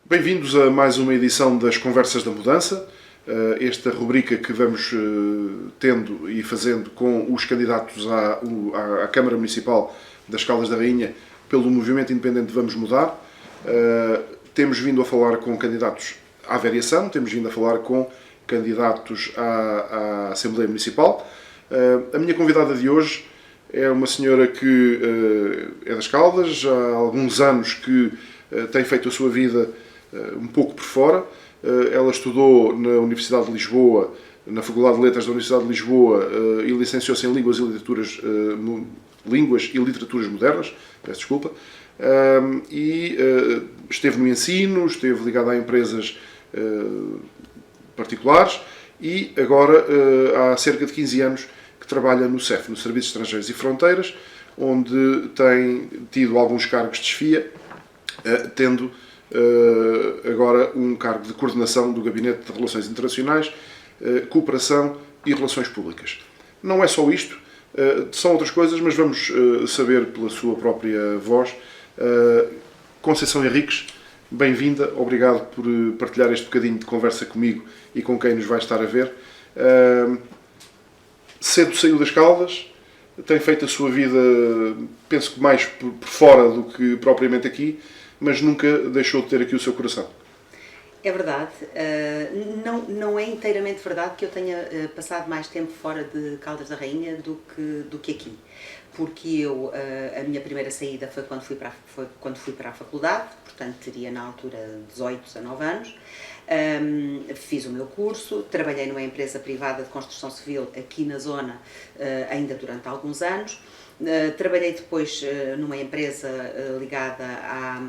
Bem-vindos a mais uma edição das Conversas da Mudança, esta rubrica que vamos tendo e fazendo com os candidatos à Câmara Municipal das Caldas da Rainha pelo Movimento Independente Vamos Mudar. Temos vindo a falar com candidatos à vereação, temos vindo a falar com candidatos à Assembleia Municipal. A minha convidada de hoje é uma senhora que é das Caldas, há alguns anos que tem feito a sua vida um pouco por fora. Ela estudou na Universidade de Lisboa, na Faculdade de Letras da Universidade de Lisboa, e licenciou-se em Línguas e Literaturas Modernas, peço desculpa, e esteve no ensino, esteve ligada a empresas particulares e agora há cerca de 15 anos que trabalha no CEF, no Serviços Estrangeiros e Fronteiras, onde tem tido alguns cargos de chefia, tendo agora um cargo de coordenação do Gabinete de Relações Internacionais, Cooperação e Relações Públicas. Não é só isto, são outras coisas, mas vamos saber pela sua própria voz. Conceição Henriques, bem-vinda, obrigado por partilhar este bocadinho de conversa comigo e com quem nos vai estar a ver. Cedo saiu das Caldas, tem feito a sua vida, penso que mais por fora do que propriamente aqui, mas nunca deixou de ter aqui o seu coração. É verdade. Não é inteiramente verdade que eu tenha passado mais tempo fora de Caldas da Rainha do que aqui. Porque a minha primeira saída foi quando fui para a faculdade, portanto teria na altura 18, 19 anos. Fiz o meu curso, trabalhei numa empresa privada de construção civil aqui na zona ainda durante alguns anos. Trabalhei depois numa empresa ligada à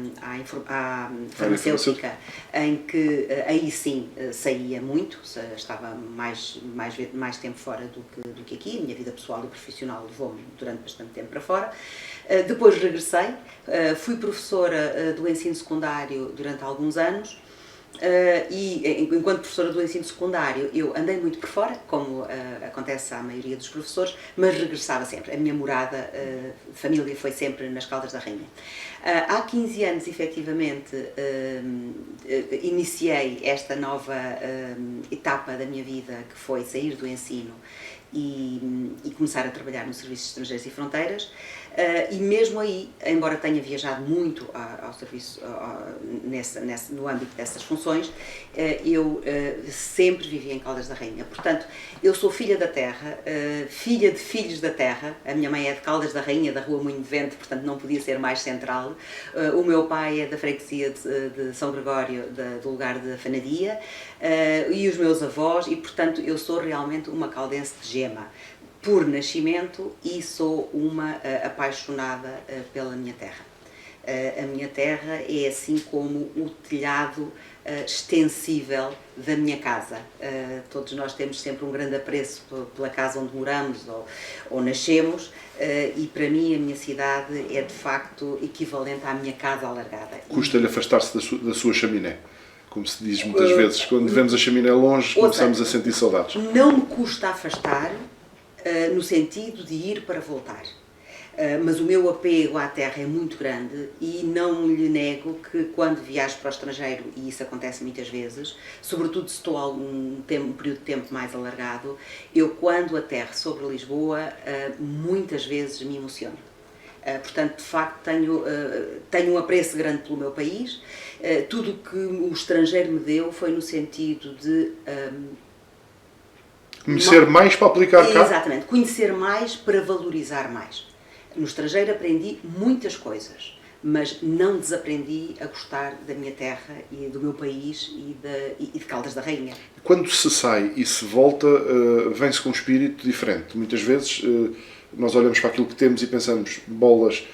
farmacêutica, em que aí sim saía muito, estava mais tempo fora do que aqui. A minha vida pessoal e profissional levou-me durante bastante tempo para fora. Depois regressei, fui professora do ensino secundário durante alguns anos. E enquanto professora do ensino secundário eu andei muito por fora, como acontece à maioria dos professores, mas regressava sempre. A minha morada de família foi sempre nas Caldas da Rainha. Há 15 anos, efetivamente, iniciei esta nova etapa da minha vida, que foi sair do ensino e começar a trabalhar no Serviços Estrangeiros e Fronteiras. E mesmo aí, embora tenha viajado muito ao serviço, no âmbito dessas funções, eu sempre vivi em Caldas da Rainha. Portanto, eu sou filha da terra, filha de filhos da terra. A minha mãe é de Caldas da Rainha, da Rua Moinho de Vento, portanto não podia ser mais central. O meu pai é da freguesia de São Gregório, do lugar de Fanadia, e os meus avós, e portanto eu sou realmente uma caldense de gema por nascimento e sou uma apaixonada pela minha terra. A minha terra é assim como o telhado extensível da minha casa. Todos nós temos sempre um grande apreço pela casa onde moramos ou nascemos, e para mim a minha cidade é de facto equivalente à minha casa alargada. Custa-lhe afastar-se da sua chaminé, como se diz muitas vezes. Quando vemos a chaminé longe, começamos a sentir saudades. Não me custa afastar, no sentido de ir para voltar. Mas o meu apego à terra é muito grande e não lhe nego que quando viajo para o estrangeiro, e isso acontece muitas vezes, sobretudo se estou um período de tempo mais alargado, eu quando aterro sobre Lisboa, muitas vezes me emociono. Portanto, de facto, tenho um apreço grande pelo meu país. Tudo o que o estrangeiro me deu foi no sentido de conhecer mais para aplicar cá? Exatamente, conhecer mais para valorizar mais. No estrangeiro aprendi muitas coisas, mas não desaprendi a gostar da minha terra e do meu país e de Caldas da Rainha. Quando se sai e se volta, vem-se com um espírito diferente. Muitas vezes nós olhamos para aquilo que temos e pensamos, bolas,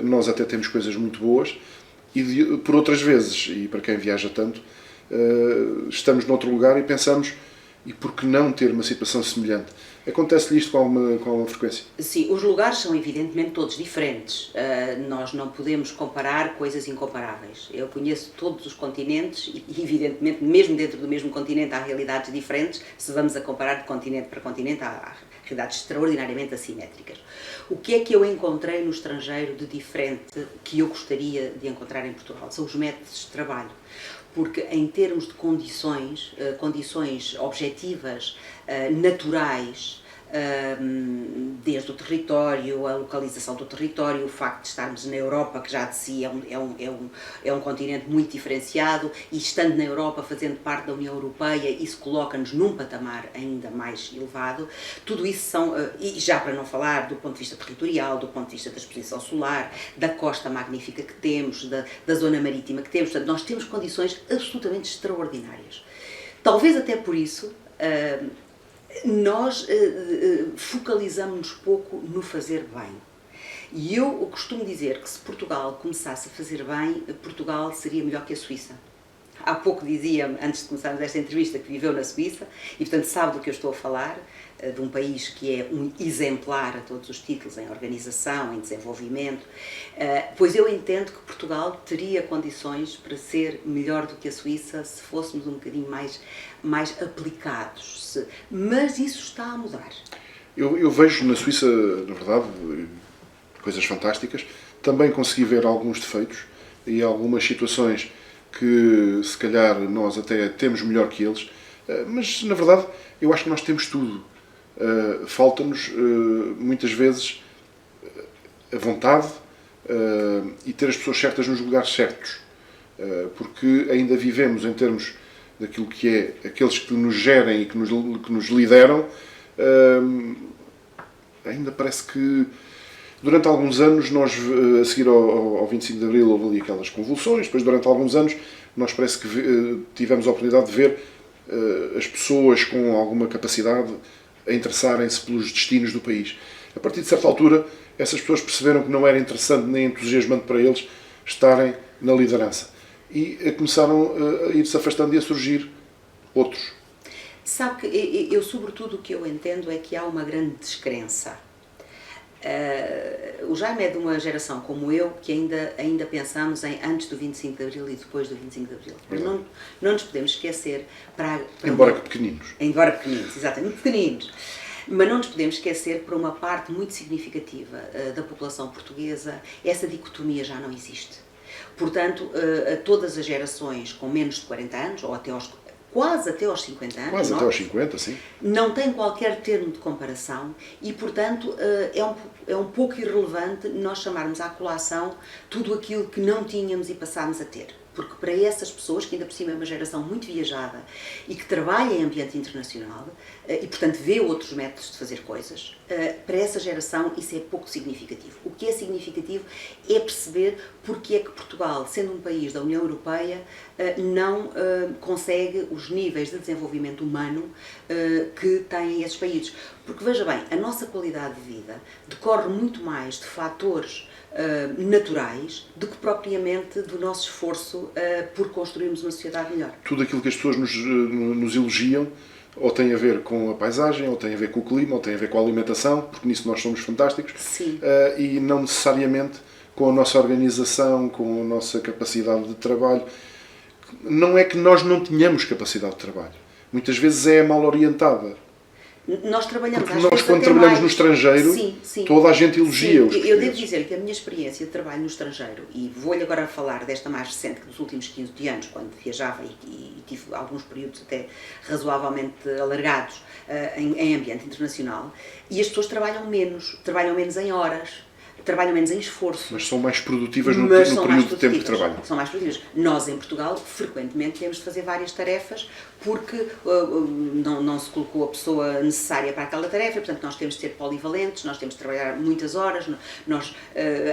nós até temos coisas muito boas, e por outras vezes, e para quem viaja tanto, estamos noutro lugar e pensamos, e por que não ter uma situação semelhante? Acontece-lhe isto com alguma frequência? Sim, os lugares são evidentemente todos diferentes. Nós não podemos comparar coisas incomparáveis. Eu conheço todos os continentes e, evidentemente, mesmo dentro do mesmo continente há realidades diferentes. Se vamos a comparar de continente para continente, há realidades extraordinariamente assimétricas. O que é que eu encontrei no estrangeiro de diferente que eu gostaria de encontrar em Portugal? São os métodos de trabalho. Porque em termos de condições objetivas, naturais, desde o território, a localização do território, o facto de estarmos na Europa, que já de si é um continente muito diferenciado, e estando na Europa, fazendo parte da União Europeia, isso coloca-nos num patamar ainda mais elevado. Tudo isso são, e já para não falar do ponto de vista territorial, do ponto de vista da exposição solar, da costa magnífica que temos, da zona marítima que temos, portanto, nós temos condições absolutamente extraordinárias. Talvez até por isso nós focalizamos-nos pouco no fazer bem. E eu costumo dizer que se Portugal começasse a fazer bem, Portugal seria melhor que a Suíça. Há pouco dizia, antes de começarmos esta entrevista, que viveu na Suíça e, portanto, sabe do que eu estou a falar, de um país que é um exemplar a todos os títulos, em organização, em desenvolvimento, pois eu entendo que Portugal teria condições para ser melhor do que a Suíça se fôssemos um bocadinho mais aplicados. Mas isso está a mudar. Eu vejo na Suíça, na verdade, coisas fantásticas. Também consegui ver alguns defeitos e algumas situações que, se calhar, nós até temos melhor que eles. Mas, na verdade, eu acho que nós temos tudo. Falta-nos, muitas vezes, a vontade e ter as pessoas certas nos lugares certos. Porque ainda vivemos, em termos daquilo que é aqueles que nos gerem e que nos lideram, ainda parece que durante alguns anos nós, a seguir ao 25 de Abril, houve ali aquelas convulsões, depois durante alguns anos nós parece que tivemos a oportunidade de ver as pessoas com alguma capacidade a interessarem-se pelos destinos do país. A partir de certa altura, essas pessoas perceberam que não era interessante nem entusiasmante para eles estarem na liderança. E começaram a ir-se afastando e a surgir outros. Sabe que eu, sobretudo, o que eu entendo é que há uma grande descrença. O Jaime é de uma geração como eu, que ainda pensamos em antes do 25 de Abril e depois do 25 de Abril. Mas não nos podemos esquecer Embora pequeninos. Embora pequeninos, exatamente, pequeninos. Mas não nos podemos esquecer, para uma parte muito significativa da população portuguesa, essa dicotomia já não existe. Portanto, todas as gerações com menos de 40 anos, ou quase até aos 50 anos, quase até aos 50, sim, não têm qualquer termo de comparação e, portanto, é um pouco irrelevante nós chamarmos à colação tudo aquilo que não tínhamos e passámos a ter. Porque para essas pessoas, que ainda por cima é uma geração muito viajada e que trabalha em ambiente internacional e, portanto, vê outros métodos de fazer coisas, para essa geração isso é pouco significativo. O que é significativo é perceber porque é que Portugal, sendo um país da União Europeia, não consegue os níveis de desenvolvimento humano que têm esses países. Porque, veja bem, a nossa qualidade de vida decorre muito mais de fatores naturais do que propriamente do nosso esforço por construirmos uma sociedade melhor. Tudo aquilo que as pessoas nos elogiam ou tem a ver com a paisagem, ou tem a ver com o clima, ou tem a ver com a alimentação, porque nisso nós somos fantásticos. Sim. E não necessariamente com a nossa organização, com a nossa capacidade de trabalho. Não é que nós não tenhamos capacidade de trabalho. Muitas vezes é mal orientada. Nós trabalhamos, porque nós, quando trabalhamos no estrangeiro, sim, toda a gente elogia os portugueses. Eu devo dizer que a minha experiência de trabalho no estrangeiro, e vou-lhe agora falar desta mais recente, que dos últimos 15 anos, quando viajava e tive alguns períodos até razoavelmente alargados em ambiente internacional, e as pessoas trabalham menos em horas, trabalham menos em esforço. Mas são mais produtivas no período de tempo de trabalho. São mais produtivas. Nós, em Portugal, frequentemente temos de fazer várias tarefas porque não se colocou a pessoa necessária para aquela tarefa, portanto nós temos de ser polivalentes, nós temos de trabalhar muitas horas,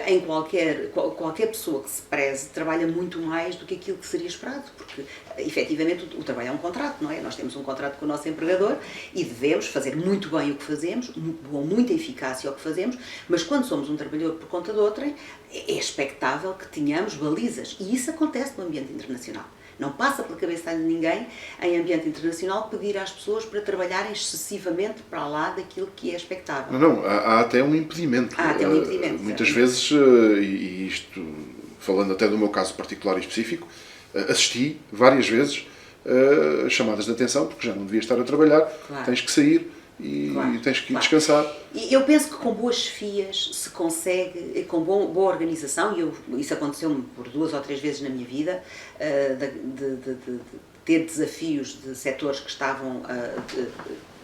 em qualquer pessoa que se preze trabalha muito mais do que aquilo que seria esperado, porque efetivamente o trabalho é um contrato, não é? Nós temos um contrato com o nosso empregador e devemos fazer muito bem o que fazemos, com muita eficácia o que fazemos, mas quando somos um trabalhador por conta de outrem, é expectável que tenhamos balizas, e isso acontece no ambiente internacional. Não passa pela cabeça de ninguém, em ambiente internacional, pedir às pessoas para trabalharem excessivamente para lá daquilo que é expectável. Não, há até um impedimento. Há até um impedimento. Muitas vezes, e isto falando até do meu caso particular e específico, assisti várias vezes a chamadas de atenção, porque já não devia estar a trabalhar, claro. Tens que sair e tens que ir descansar. E eu penso que com boas chefias se consegue, com boa organização, e isso aconteceu-me por 2 ou 3 vezes na minha vida, de ter desafios de setores que estavam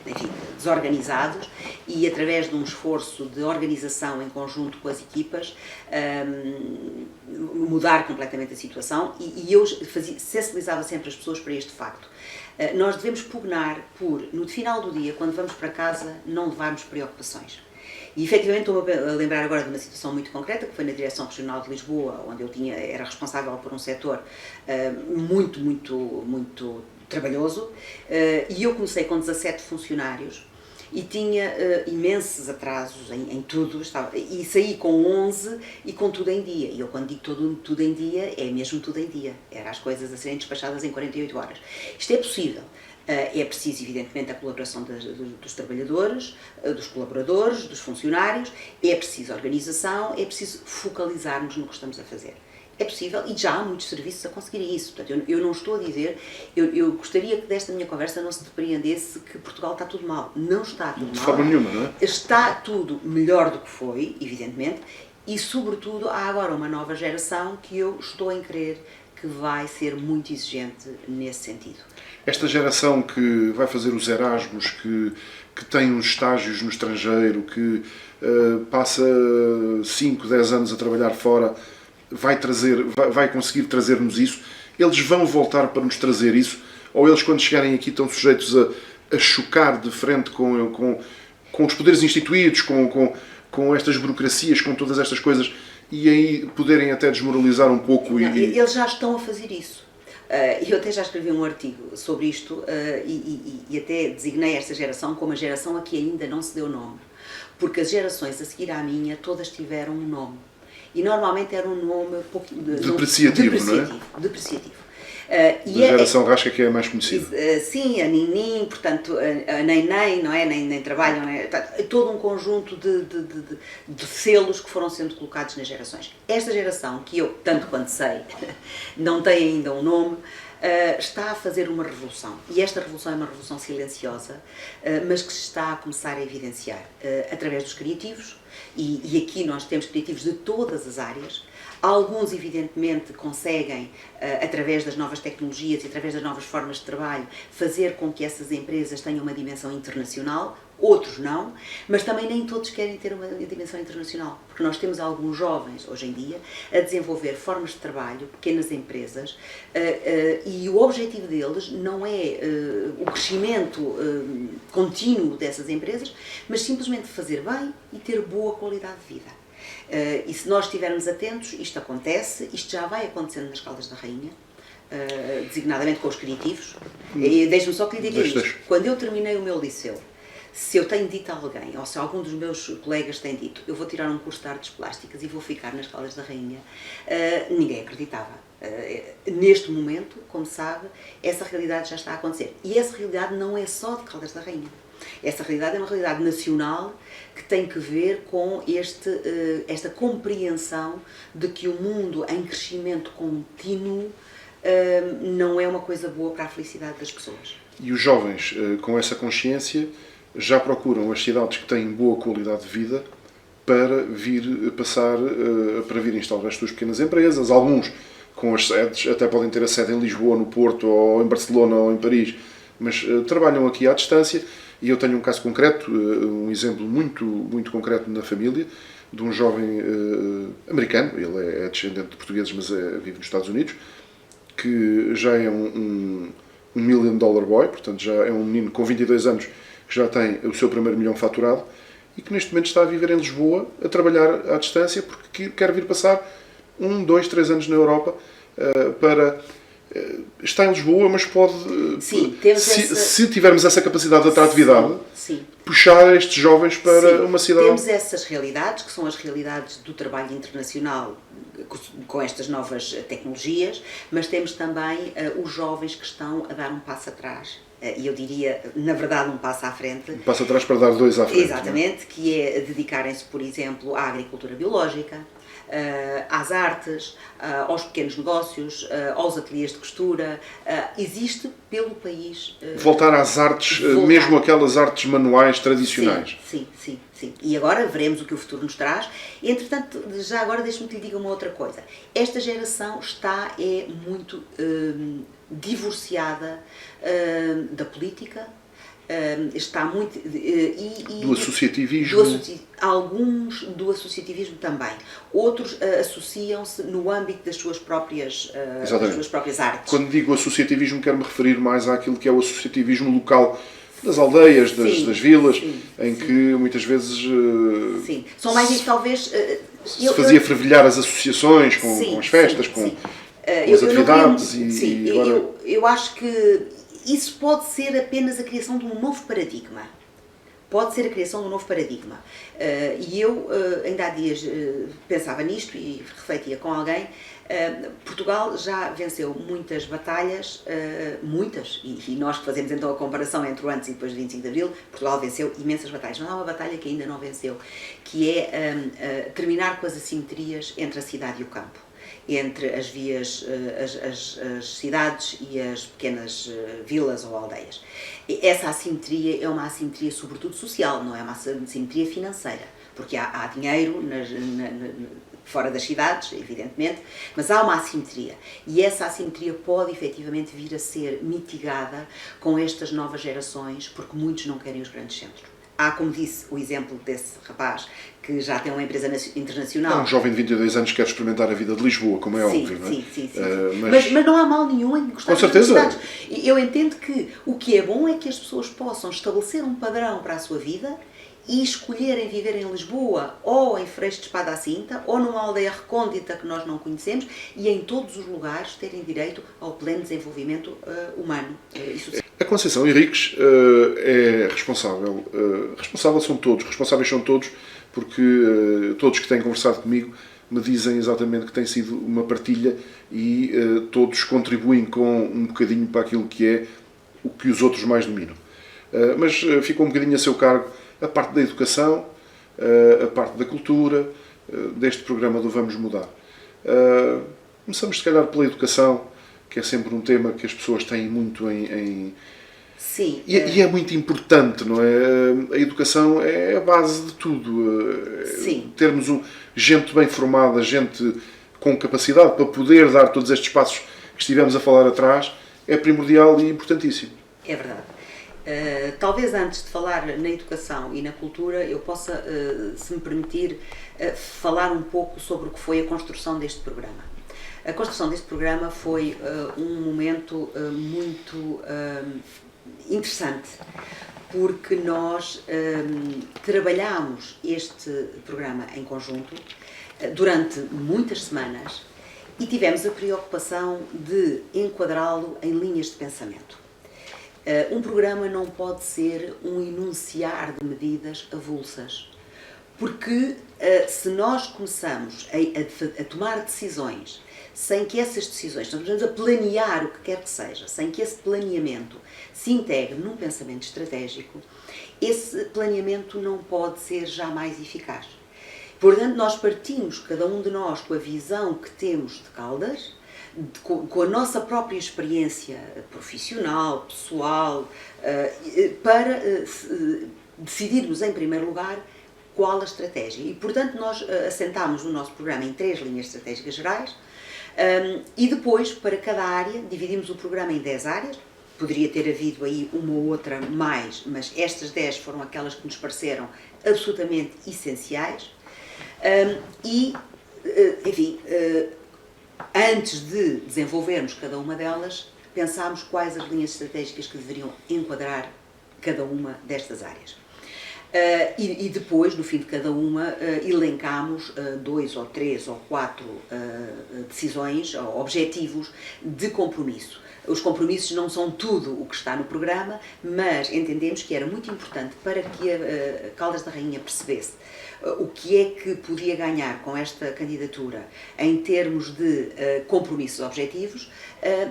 enfim, desorganizados, e através de um esforço de organização em conjunto com as equipas, mudar completamente a situação, e eu sensibilizava sempre as pessoas para este facto. Nós devemos pugnar por, no final do dia, quando vamos para casa, não levarmos preocupações. E efetivamente estou a lembrar agora de uma situação muito concreta, que foi na Direção Regional de Lisboa, onde eu era responsável por um setor muito trabalhoso, e eu comecei com 17 funcionários e tinha imensos atrasos em tudo, e saí com 11 e com tudo em dia. E eu, quando digo tudo em dia, é mesmo tudo em dia. Eram as coisas a serem despachadas em 48 horas. Isto é possível. É preciso, evidentemente, a colaboração dos trabalhadores, dos colaboradores, dos funcionários, é preciso organização, é preciso focalizarmos no que estamos a fazer. É possível, e já há muitos serviços a conseguirem isso. Portanto, eu não estou a dizer, eu gostaria que desta minha conversa não se depreendesse que Portugal está tudo mal. Não está tudo mal. De forma nenhuma, não é? Está tudo melhor do que foi, evidentemente, e sobretudo há agora uma nova geração que eu estou em crer que vai ser muito exigente nesse sentido. Esta geração que vai fazer os Erasmus, que tem uns estágios no estrangeiro, que passa 5, 10 anos a trabalhar fora, vai conseguir trazer-nos isso? Eles vão voltar para nos trazer isso? Ou eles, quando chegarem aqui, estão sujeitos a chocar de frente com os poderes instituídos, com estas burocracias, com todas estas coisas, e aí poderem até desmoralizar um pouco? Eles já estão a fazer isso. Eu até já escrevi um artigo sobre isto e até designei esta geração como a geração a que ainda não se deu nome. Porque as gerações a seguir à minha, todas tiveram um nome. E normalmente era um nome depreciativo, não é? Depreciativo. A geração Rasca que é a mais conhecida. Sim, a Ninim, portanto, a Neném, não é? Nem trabalham, não é? Todo um conjunto de selos que foram sendo colocados nas gerações. Esta geração, que eu, tanto quanto sei, não tem ainda um nome, está a fazer uma revolução. E esta revolução é uma revolução silenciosa, mas que se está a começar a evidenciar através dos criativos, e aqui nós temos criativos de todas as áreas. Alguns, evidentemente, conseguem, através das novas tecnologias e através das novas formas de trabalho, fazer com que essas empresas tenham uma dimensão internacional, outros não, mas também nem todos querem ter uma dimensão internacional, porque nós temos alguns jovens, hoje em dia, a desenvolver formas de trabalho, pequenas empresas, e o objetivo deles não é o crescimento contínuo dessas empresas, mas simplesmente fazer bem e ter boa qualidade de vida. E se nós estivermos atentos, isto acontece, isto já vai acontecendo nas Caldas da Rainha, designadamente com os criativos. E deixe-me só que lhe diga isto. Quando eu terminei o meu liceu, se eu tenho dito a alguém, ou se algum dos meus colegas tem dito, eu vou tirar um curso de artes plásticas e vou ficar nas Caldas da Rainha, ninguém acreditava. Neste momento, como sabe, essa realidade já está a acontecer. E essa realidade não é só de Caldas da Rainha. Essa realidade é uma realidade nacional que tem que ver com esta compreensão de que o mundo em crescimento contínuo não é uma coisa boa para a felicidade das pessoas. E os jovens, com essa consciência, já procuram as cidades que têm boa qualidade de vida para vir instalar as suas pequenas empresas. Alguns, com as sedes, até podem ter a sede em Lisboa, no Porto, ou em Barcelona, ou em Paris, mas trabalham aqui à distância. E eu tenho um caso concreto, um exemplo muito concreto na família, de um jovem americano, ele é descendente de portugueses, mas vive nos Estados Unidos, que já é um $1 million boy, portanto já é um menino com 22 anos, que já tem o seu primeiro milhão faturado, e que neste momento está a viver em Lisboa, a trabalhar à distância, porque quer vir passar 1, 2, 3 anos na Europa está em Lisboa, mas pode, sim, se tivermos essa capacidade de atratividade, sim. Puxar estes jovens para uma cidade. Temos essas realidades, que são as realidades do trabalho internacional, com estas novas tecnologias, mas temos também os jovens que estão a dar um passo atrás. E eu diria, na verdade, um passo à frente. Um passo atrás para dar dois à frente. Exatamente, não? Que é dedicarem-se, por exemplo, à agricultura biológica, às artes, aos pequenos negócios, aos ateliês de costura. Existe pelo país... Voltar às artes, mesmo aquelas artes manuais tradicionais. Sim. E agora veremos o que o futuro nos traz. Entretanto, já agora deixe-me que lhe diga uma outra coisa. Esta geração é muito divorciada da política, está muito... do associativismo. Alguns do associativismo também. Outros associam-se no âmbito das suas próprias artes. Quando digo associativismo, quero-me referir mais àquilo que é o associativismo local das aldeias, das vilas, que muitas vezes são mais talvez... se fazia fervilhar as associações com as festas, com as atividades. Eu acho que isso pode ser apenas a criação de um novo paradigma. E eu, ainda há dias, pensava nisto e refletia com alguém. Portugal já venceu muitas batalhas, e nós que fazemos então a comparação entre o antes e depois de 25 de Abril, Portugal venceu imensas batalhas, mas há uma batalha que ainda não venceu, que é terminar com as assimetrias entre a cidade e o campo, entre as vias, as cidades e as pequenas vilas ou aldeias. Essa assimetria é uma assimetria sobretudo social, não é uma assimetria financeira, porque há dinheiro fora das cidades, evidentemente, mas há uma assimetria. E essa assimetria pode efetivamente vir a ser mitigada com estas novas gerações, porque muitos não querem os grandes centros. Há, como disse, o exemplo desse rapaz que já tem uma empresa internacional. Um jovem de 22 anos que quer experimentar a vida de Lisboa, como é óbvio, não é? Sim. Mas não há mal nenhum em gostar das cidades. Eu entendo que o que é bom é que as pessoas possam estabelecer um padrão para a sua vida e escolherem viver em Lisboa, ou em Freixo de Espada à Cinta, ou numa aldeia recôndita que nós não conhecemos, e em todos os lugares terem direito ao pleno desenvolvimento humano. A Conceição Henriques é responsável. Responsáveis são todos, porque todos que têm conversado comigo me dizem exatamente que tem sido uma partilha e todos contribuem com um bocadinho para aquilo que é o que os outros mais dominam. Mas ficou um bocadinho a seu cargo a parte da educação, a parte da cultura, deste programa do Vamos Mudar. Começamos, se calhar, pela educação, que é sempre um tema que as pessoas têm muito em... Sim. E é muito importante, não é? A educação é a base de tudo. Sim. Termos gente bem formada, gente com capacidade para poder dar todos estes passos que estivemos a falar atrás, é primordial e importantíssimo. É verdade. Talvez antes de falar na educação e na cultura, eu possa, se me permitir, falar um pouco sobre o que foi a construção deste programa. A construção deste programa foi um momento muito interessante, porque nós trabalhámos este programa em conjunto durante muitas semanas e tivemos a preocupação de enquadrá-lo em linhas de pensamento. Um programa não pode ser um enunciar de medidas avulsas, porque se nós começamos a tomar decisões sem que essas decisões, estamos a planear o que quer que seja, sem que esse planeamento se integre num pensamento estratégico, esse planeamento não pode ser jamais eficaz. Portanto, nós partimos, cada um de nós, com a visão que temos de Caldas, com a nossa própria experiência profissional, pessoal, para decidirmos, em primeiro lugar, qual a estratégia. E, portanto, nós assentámos o nosso programa em 3 linhas estratégicas gerais e depois, para cada área, dividimos o programa em 10 áreas. Poderia ter havido aí uma ou outra mais, mas estas 10 foram aquelas que nos pareceram absolutamente essenciais. Enfim... Antes de desenvolvermos cada uma delas, pensámos quais as linhas estratégicas que deveriam enquadrar cada uma destas áreas. E depois, no fim de cada uma, elencámos 2 ou 3 ou 4 decisões ou objetivos de compromisso. Os compromissos não são tudo o que está no programa, mas entendemos que era muito importante para que a Caldas da Rainha percebesse o que é que podia ganhar com esta candidatura em termos de compromissos objetivos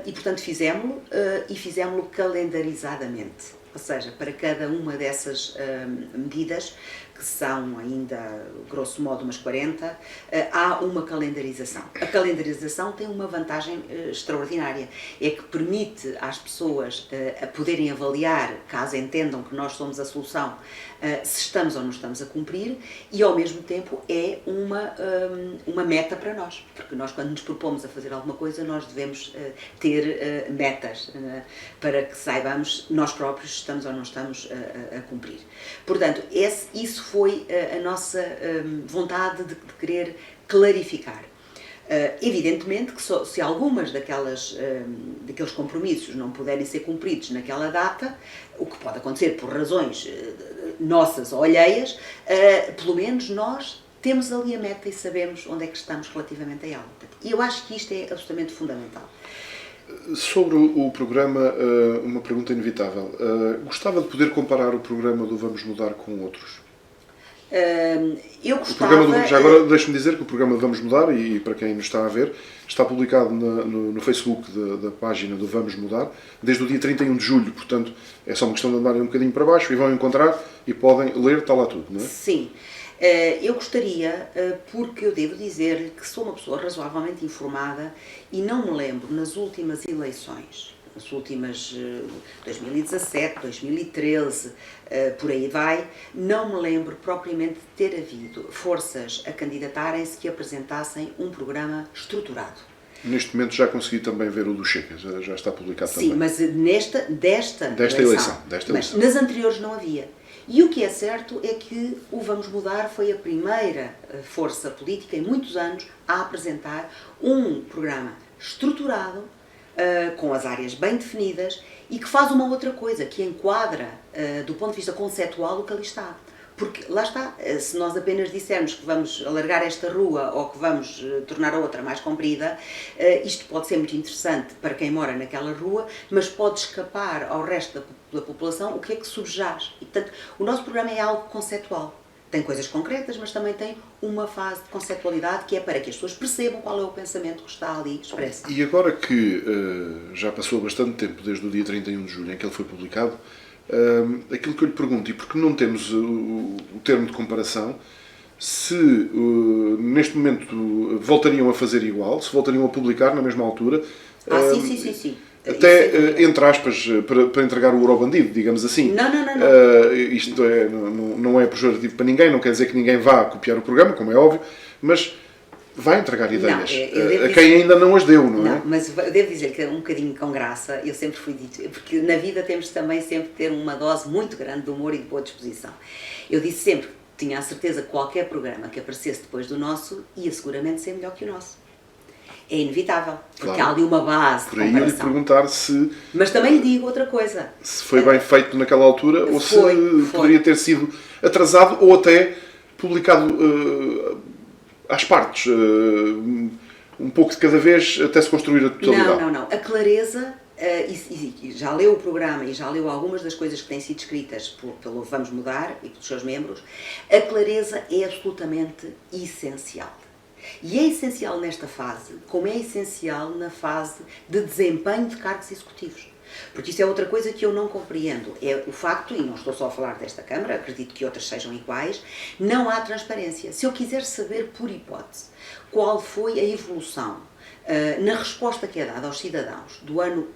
e, portanto, fizemos-lo calendarizadamente. Ou seja, para cada uma dessas medidas, que são ainda, grosso modo, umas 40, há uma calendarização. A calendarização tem uma vantagem extraordinária, é que permite às pessoas poderem avaliar, caso entendam que nós somos a solução, se estamos ou não estamos a cumprir, e ao mesmo tempo é uma meta para nós, porque nós, quando nos propomos a fazer alguma coisa, nós devemos ter metas para que saibamos nós próprios se estamos ou não estamos a cumprir. Portanto, isso foi a nossa vontade de querer clarificar. Evidentemente que se algumas daqueles compromissos não puderem ser cumpridos naquela data, o que pode acontecer por razões nossas ou alheias, pelo menos nós temos ali a meta e sabemos onde é que estamos relativamente a ela. E eu acho que isto é absolutamente fundamental. Sobre o programa, uma pergunta inevitável. Gostava de poder comparar o programa do Vamos Mudar com outros? Eu gostava... Já agora deixe-me dizer que o programa Vamos Mudar, e para quem nos está a ver, está publicado no Facebook da página do Vamos Mudar desde o dia 31 de julho, portanto é só uma questão de andarem um bocadinho para baixo e vão encontrar e podem ler, está lá tudo, não é? Sim. Eu gostaria, porque eu devo dizer que sou uma pessoa razoavelmente informada e não me lembro nas últimas eleições, nas últimas 2017, 2013, por aí vai, não me lembro propriamente de ter havido forças a candidatarem-se que apresentassem um programa estruturado. Neste momento já consegui também ver o do Chega, já está publicado também. Sim, mas desta eleição. Mas nas anteriores não havia. E o que é certo é que o Vamos Mudar foi a primeira força política em muitos anos a apresentar um programa estruturado, com as áreas bem definidas e que faz uma outra coisa, que enquadra, do ponto de vista conceptual, o que ali está. Porque, lá está, se nós apenas dissermos que vamos alargar esta rua ou que vamos tornar a outra mais comprida, isto pode ser muito interessante para quem mora naquela rua, mas pode escapar ao resto da população o que é que subjaz. E, portanto, o nosso programa é algo conceptual. Tem coisas concretas, mas também tem uma fase de conceptualidade que é para que as pessoas percebam qual é o pensamento que está ali expresso. E agora que já passou bastante tempo, desde o dia 31 de julho em que ele foi publicado, aquilo que eu lhe pergunto, e porque não temos o termo de comparação, se neste momento voltariam a fazer igual, se voltariam a publicar na mesma altura... Sim. Até, entre aspas, para entregar o ouro ao bandido, digamos assim. Não. Isto não é pejorativo para ninguém, não quer dizer que ninguém vá copiar o programa, como é óbvio, mas vai entregar ideias a quem ainda não as deu, não é? Não, mas eu devo dizer que é um bocadinho com graça, eu sempre fui dito, porque na vida temos também sempre de ter uma dose muito grande de humor e de boa disposição. Eu disse sempre que tinha a certeza que qualquer programa que aparecesse depois do nosso ia seguramente ser melhor que o nosso. É inevitável, porque há ali uma base de comparação. Por aí eu lhe perguntar se... Mas também lhe digo outra coisa. Se foi bem feito naquela altura ou se foi. Poderia ter sido atrasado ou até publicado às partes, um pouco de cada vez, até se construir a totalidade. Não. A clareza, e já leu o programa e já leu algumas das coisas que têm sido escritas pelo Vamos Mudar e pelos seus membros, a clareza é absolutamente essencial. E é essencial nesta fase, como é essencial na fase de desempenho de cargos executivos. Porque isso é outra coisa que eu não compreendo. É o facto, e não estou só a falar desta Câmara, acredito que outras sejam iguais, não há transparência. Se eu quiser saber, por hipótese, qual foi a evolução na resposta que é dada aos cidadãos do ano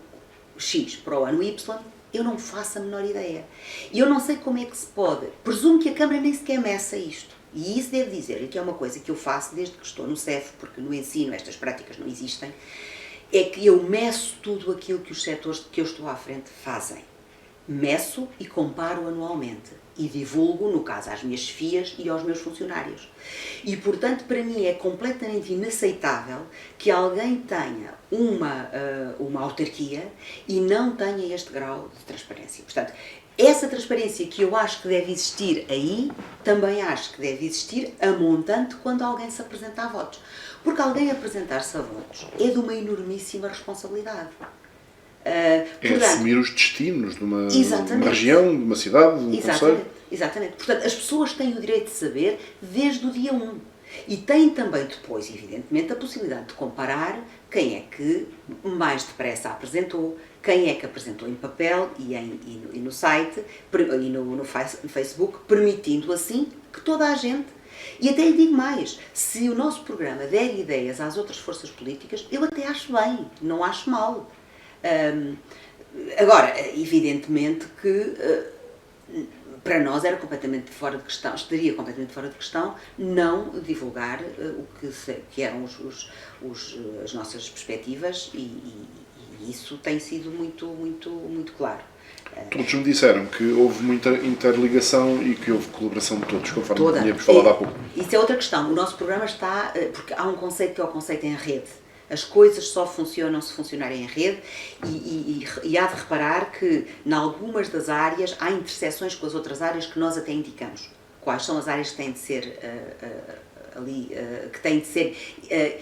X para o ano Y, eu não faço a menor ideia. E eu não sei como é que se pode. Presumo que a Câmara nem sequer meça isto. E isso devo dizer-lhe que é uma coisa que eu faço desde que estou no CEF, porque no ensino estas práticas não existem, é que eu meço tudo aquilo que os setores que eu estou à frente fazem. Meço e comparo anualmente. E divulgo, no caso, às minhas chefias e aos meus funcionários. E, portanto, para mim é completamente inaceitável que alguém tenha uma autarquia e não tenha este grau de transparência. Portanto, essa transparência que eu acho que deve existir aí, também acho que deve existir a montante quando alguém se apresenta a votos. Porque alguém apresentar-se a votos é de uma enormíssima responsabilidade. Portanto, assumir os destinos de uma região, de uma cidade, de um concelho. Exatamente. Portanto, as pessoas têm o direito de saber desde o dia 1. E têm também depois, evidentemente, a possibilidade de comparar quem é que mais depressa apresentou, quem é que apresentou em papel e no site e no Facebook, permitindo assim que toda a gente... E até lhe digo mais, se o nosso programa der ideias às outras forças políticas, eu até acho bem, não acho mal. Agora, evidentemente que para nós era completamente fora de questão, estaria completamente fora de questão não divulgar o que eram as nossas perspectivas e isso tem sido muito claro. Todos me disseram que houve muita interligação e que houve colaboração de todos, conforme tínhamos falado há pouco. Isso é outra questão. O nosso programa está... Porque há um conceito que é o conceito em rede. As coisas só funcionam se funcionarem em rede e há de reparar que, em algumas das áreas, há interseções com as outras áreas que nós até indicamos. Quais são as áreas que têm de ser que têm de ser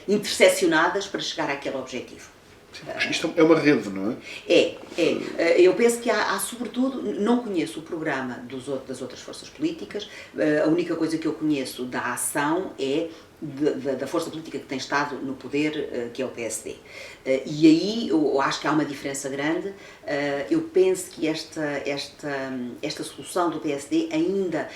interseccionadas para chegar àquele objetivo. Isto é uma rede, não é? Eu penso que há sobretudo, não conheço o programa das outras forças políticas, a única coisa que eu conheço da ação é da força política que tem estado no poder, que é o PSD. E aí eu acho que há uma diferença grande. Eu penso que esta solução do PSD ainda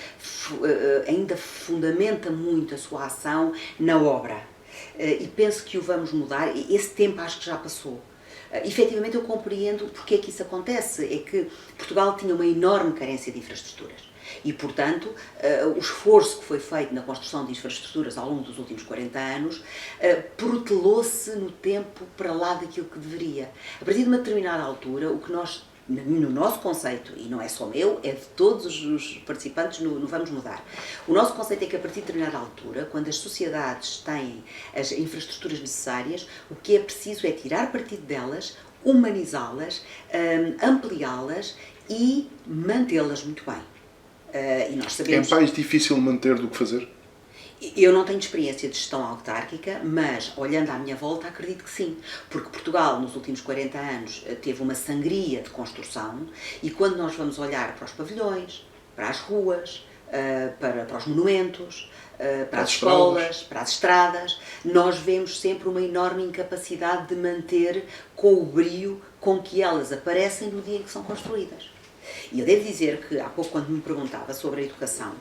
fundamenta muito a sua ação na obra. E penso que o vamos mudar, esse tempo acho que já passou. Efetivamente eu compreendo porque é que isso acontece, é que Portugal tinha uma enorme carência de infraestruturas e, portanto, o esforço que foi feito na construção de infraestruturas ao longo dos últimos 40 anos protelou-se no tempo para lá daquilo que deveria. A partir de uma determinada altura, o que nós, no nosso conceito, e não é só meu, é de todos os participantes no Vamos Mudar. O nosso conceito é que a partir de determinada altura, quando as sociedades têm as infraestruturas necessárias, o que é preciso é tirar partido delas, humanizá-las, ampliá-las e mantê-las muito bem. E nós sabemos... É mais difícil manter do que fazer? Eu não tenho experiência de gestão autárquica, mas, olhando à minha volta, acredito que sim. Porque Portugal, nos últimos 40 anos, teve uma sangria de construção e quando nós vamos olhar para os pavilhões, para as ruas, para os monumentos, para as escolas, para as estradas, nós vemos sempre uma enorme incapacidade de manter com o brio com que elas aparecem no dia em que são construídas. E eu devo dizer que, há pouco, quando me perguntava sobre a educação,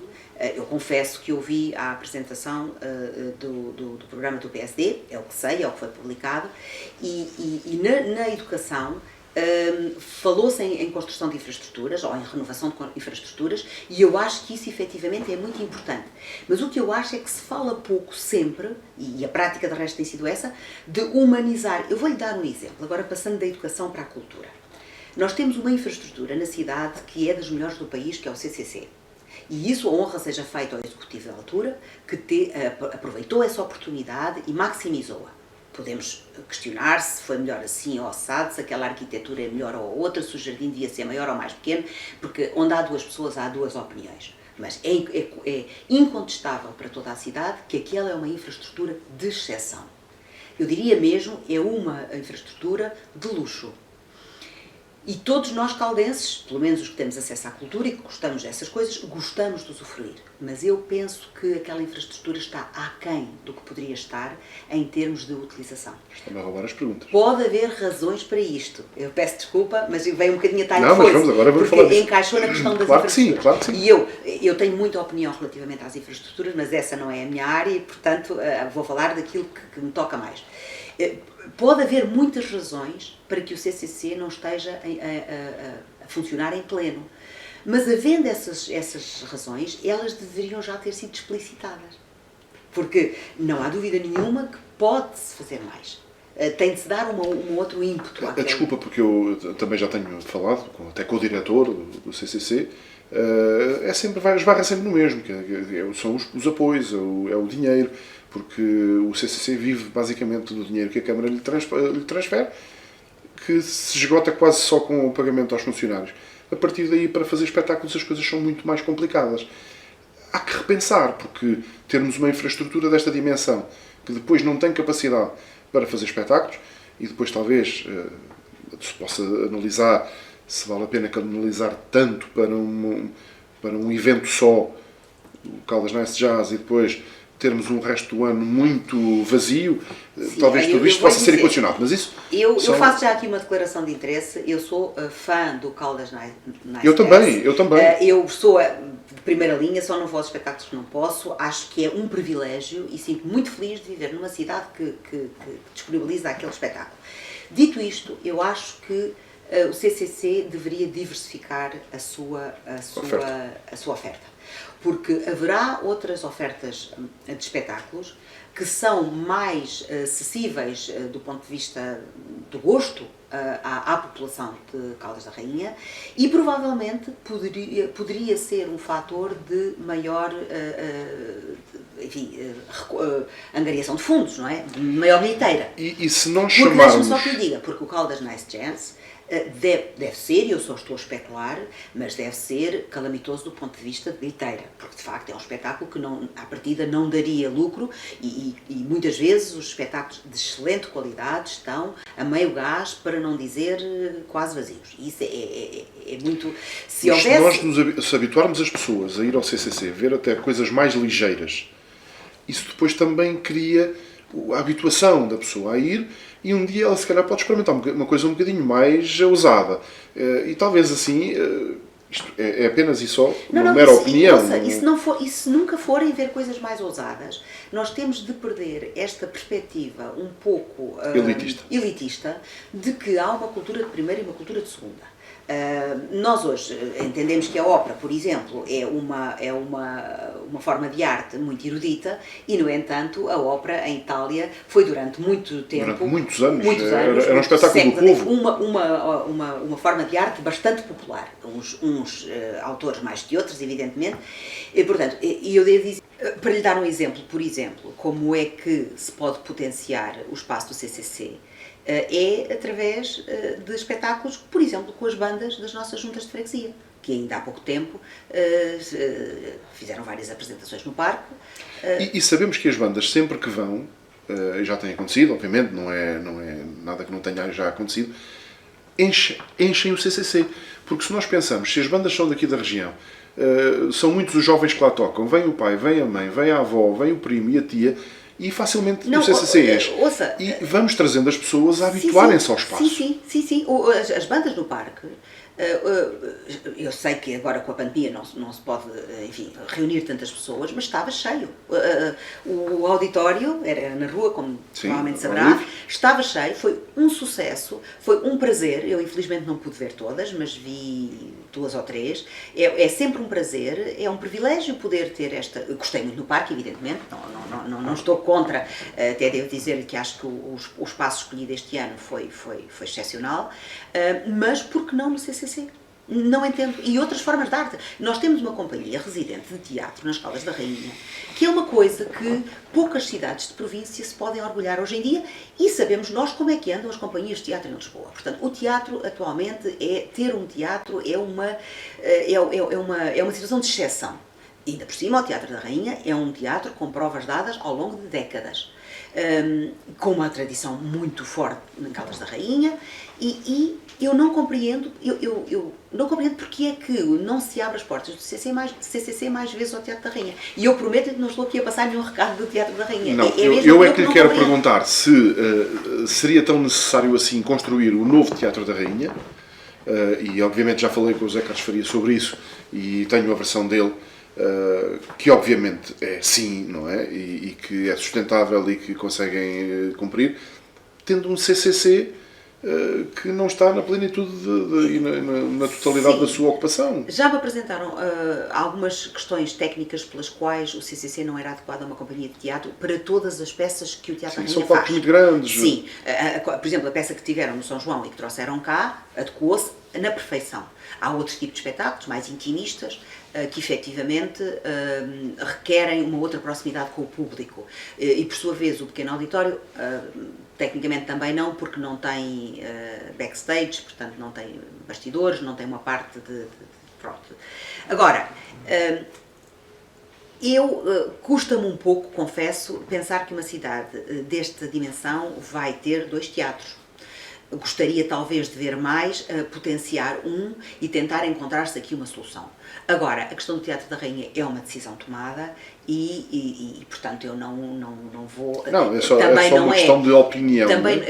eu confesso que ouvi a apresentação do programa do PSD, é o que sei, é o que foi publicado, e na educação falou-se em construção de infraestruturas, ou em renovação de infraestruturas, e eu acho que isso efetivamente é muito importante. Mas o que eu acho é que se fala pouco sempre, e a prática de resto tem sido essa, de humanizar. Eu vou-lhe dar um exemplo, agora passando da educação para a cultura. Nós temos uma infraestrutura na cidade que é das melhores do país, que é o CCC. E isso, a honra seja feita ao Executivo da altura, que aproveitou essa oportunidade e maximizou-a. Podemos questionar se foi melhor assim ou assado, se aquela arquitetura é melhor ou outra, se o jardim devia ser maior ou mais pequeno, porque onde há duas pessoas há duas opiniões. Mas é incontestável para toda a cidade que aquela é uma infraestrutura de exceção. Eu diria mesmo, é uma infraestrutura de luxo. E todos nós caldenses, pelo menos os que temos acesso à cultura e que gostamos dessas coisas, gostamos de usufruir. Mas eu penso que aquela infraestrutura está aquém do que poderia estar em termos de utilização. Está-me a roubar as perguntas. Pode haver razões para isto. Eu peço desculpa, mas veio um bocadinho a talho de foice. Não, mas agora vamos falar disso. Encaixou na questão das claro infraestruturas. Que sim, claro que sim. E eu tenho muita opinião relativamente às infraestruturas, mas essa não é a minha área e, portanto, vou falar daquilo que me toca mais. Pode haver muitas razões para que o CCC não esteja a funcionar em pleno. Mas, havendo essas razões, elas deveriam já ter sido explicitadas. Porque não há dúvida nenhuma que pode-se fazer mais. Tem de se dar um outro ímpeto. Desculpa, porque eu também já tenho falado, até com o diretor do CCC, esbarra sempre no mesmo, são os apoios, é o dinheiro, porque o CCC vive basicamente do dinheiro que a Câmara lhe transfere, que se esgota quase só com o pagamento aos funcionários. A partir daí, para fazer espetáculos, as coisas são muito mais complicadas. Há que repensar, porque termos uma infraestrutura desta dimensão, que depois não tem capacidade para fazer espetáculos, e depois talvez se possa analisar se vale a pena canalizar tanto para um evento só, o Caldas Nice Jazz, e depois termos um resto do ano muito vazio, sim, talvez tudo isto possa ser equacionado. Mas isso eu faço já aqui uma declaração de interesse. Eu sou fã do Caldas Nice Jazz. Eu também. Eu sou de primeira linha, só não vou aos espetáculos que não posso. Acho que é um privilégio e sinto-me muito feliz de viver numa cidade que disponibiliza aquele espetáculo. Dito isto, eu acho que o CCC deveria diversificar a sua oferta. Porque haverá outras ofertas de espetáculos que são mais acessíveis do ponto de vista do gosto à população de Caldas da Rainha e provavelmente poderia ser um fator de maior angariação de fundos, não é? De maior bilheteira. E se nós chamarmos... Porque deixe-me só que lhe diga, porque o Caldas Nice Jazz deve ser, e eu só estou a especular, mas deve ser calamitoso do ponto de vista de bilheteira, porque de facto é um espetáculo que à partida não daria lucro e muitas vezes os espetáculos de excelente qualidade estão a meio gás, para não dizer quase vazios. E isso é muito... Se nós nos habituarmos as pessoas a ir ao CCC, ver até coisas mais ligeiras, isso depois também cria a habituação da pessoa a ir, e um dia ela se calhar pode experimentar uma coisa um bocadinho mais ousada. E talvez assim, isto é apenas e só uma mera opinião. E se nunca forem ver coisas mais ousadas, nós temos de perder esta perspectiva um pouco elitista de que há uma cultura de primeira e uma cultura de segunda. Nós hoje entendemos que a ópera, por exemplo, é uma forma de arte muito erudita e, no entanto, a ópera em Itália foi durante muito tempo... Durante muitos anos era um espetáculo do povo. Uma forma de arte bastante popular. Uns autores mais que outros, evidentemente. E, portanto, eu devo dizer, para lhe dar um exemplo, por exemplo, como é que se pode potenciar o espaço do CCC, é através de espetáculos, por exemplo, com as bandas das nossas juntas de freguesia, que ainda há pouco tempo fizeram várias apresentações no parque. E sabemos que as bandas, sempre que vão, já tem acontecido, obviamente, não é nada que não tenha já acontecido, enchem o CCC. Porque se nós pensamos, se as bandas são daqui da região, são muitos os jovens que lá tocam, vem o pai, vem a mãe, vem a avó, vem o primo e a tia, e facilmente o CCC enche. E vamos trazendo as pessoas a habituarem-se ao espaço. Sim. As bandas no parque, eu sei que agora com a pandemia não se pode, enfim, reunir tantas pessoas, mas estava cheio. O auditório, era na rua, como provavelmente saberá, estava cheio, foi um sucesso, foi um prazer. Eu infelizmente não pude ver todas, mas vi 2 ou 3. É sempre um prazer, é um privilégio poder ter esta... Eu gostei muito no parque, evidentemente, não estou contra, até devo dizer que acho que o espaço escolhido este ano foi excepcional, mas por que não no CCC? Não entendo. E outras formas de arte. Nós temos uma companhia residente de teatro nas Caldas da Rainha, que é uma coisa que poucas cidades de província se podem orgulhar hoje em dia, e sabemos nós como é que andam as companhias de teatro em Lisboa. Portanto, o teatro atualmente ter um teatro é uma situação de exceção. E ainda por cima, o Teatro da Rainha é um teatro com provas dadas ao longo de décadas, com uma tradição muito forte em Caldas da Rainha, e eu não compreendo, eu não compreendo porque é que não se abre as portas do CCC mais vezes ao Teatro da Rainha. E eu prometo que não estou aqui a passar nenhum recado do Teatro da Rainha. Não, eu é que lhe quero perguntar se seria tão necessário assim construir o novo Teatro da Rainha, e obviamente já falei com o Zé Carlos Faria sobre isso, e tenho a versão dele, que obviamente é sim, não é? E que é sustentável e que conseguem cumprir, tendo um CCC que não está na plenitude e na totalidade da sua ocupação. Já me apresentaram algumas questões técnicas pelas quais o CCC não era adequado a uma companhia de teatro para todas as peças que o Teatro da Rainha faz. São palcos muito grandes. Sim. Por exemplo, a peça que tiveram no São João e que trouxeram cá adequou-se na perfeição. Há outros tipos de espetáculos, mais intimistas, que efetivamente requerem uma outra proximidade com o público. E por sua vez o pequeno auditório, tecnicamente também não, porque não tem backstage, portanto não tem bastidores, não tem uma parte pronto. Agora, custa-me um pouco, confesso, pensar que uma cidade desta dimensão vai ter 2 teatros. Gostaria talvez de ver mais potenciar um e tentar encontrar-se aqui uma solução. Agora, a questão do Teatro da Rainha é uma decisão tomada portanto, eu não vou... Não, é só também uma questão de opinião. Também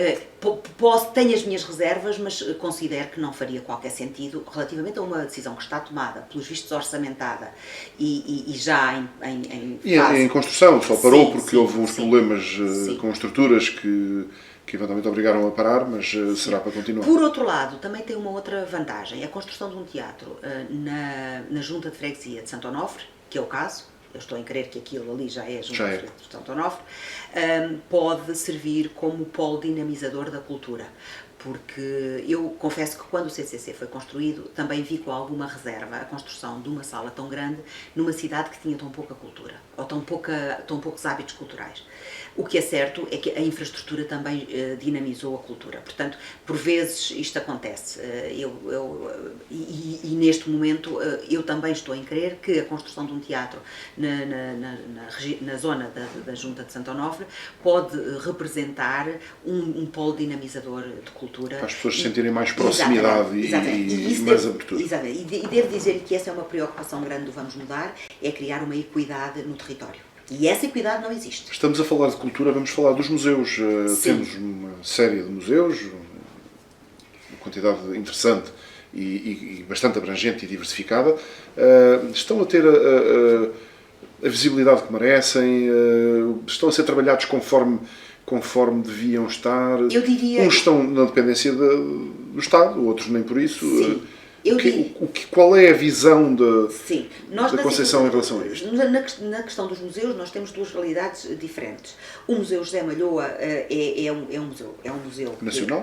tenho as minhas reservas, mas considero que não faria qualquer sentido relativamente a uma decisão que está tomada, pelos vistos orçamentada e já em fase... E em construção, só parou Sim, porque sim, houve uns sim, problemas sim. com estruturas que eventualmente obrigaram a parar, mas será para continuar. Por outro lado, também tem uma outra vantagem. A construção de um teatro na Junta de Freguesia de Santo Onofre, que é o caso, eu estou em crer que aquilo ali já é a Junta de Freguesia de Santo Onofre, pode servir como polo dinamizador da cultura. Porque eu confesso que quando o CCC foi construído, também vi com alguma reserva a construção de uma sala tão grande numa cidade que tinha tão pouca cultura, ou tão poucos hábitos culturais. O que é certo é que a infraestrutura também dinamizou a cultura. Portanto, por vezes isto acontece. E neste momento eu também estou em crer que a construção de um teatro na zona da Junta de Santo Onofre pode representar um polo dinamizador de cultura. Para as pessoas se sentirem mais proximidade e mais abertura. Exatamente. E devo dizer que essa é uma preocupação grande do Vamos Mudar, é criar uma equidade no território. E essa equidade não existe. Estamos a falar de cultura, vamos falar dos museus. Temos uma série de museus, uma quantidade interessante e bastante abrangente e diversificada. Estão a ter a visibilidade que merecem? Estão a ser trabalhados conforme deviam estar? Eu diria... Uns estão na dependência do Estado, outros nem por isso. Sim. Qual é a visão da Conceição em relação a isto? Na questão dos museus, nós temos duas realidades diferentes. O Museu José Malhoa é um museu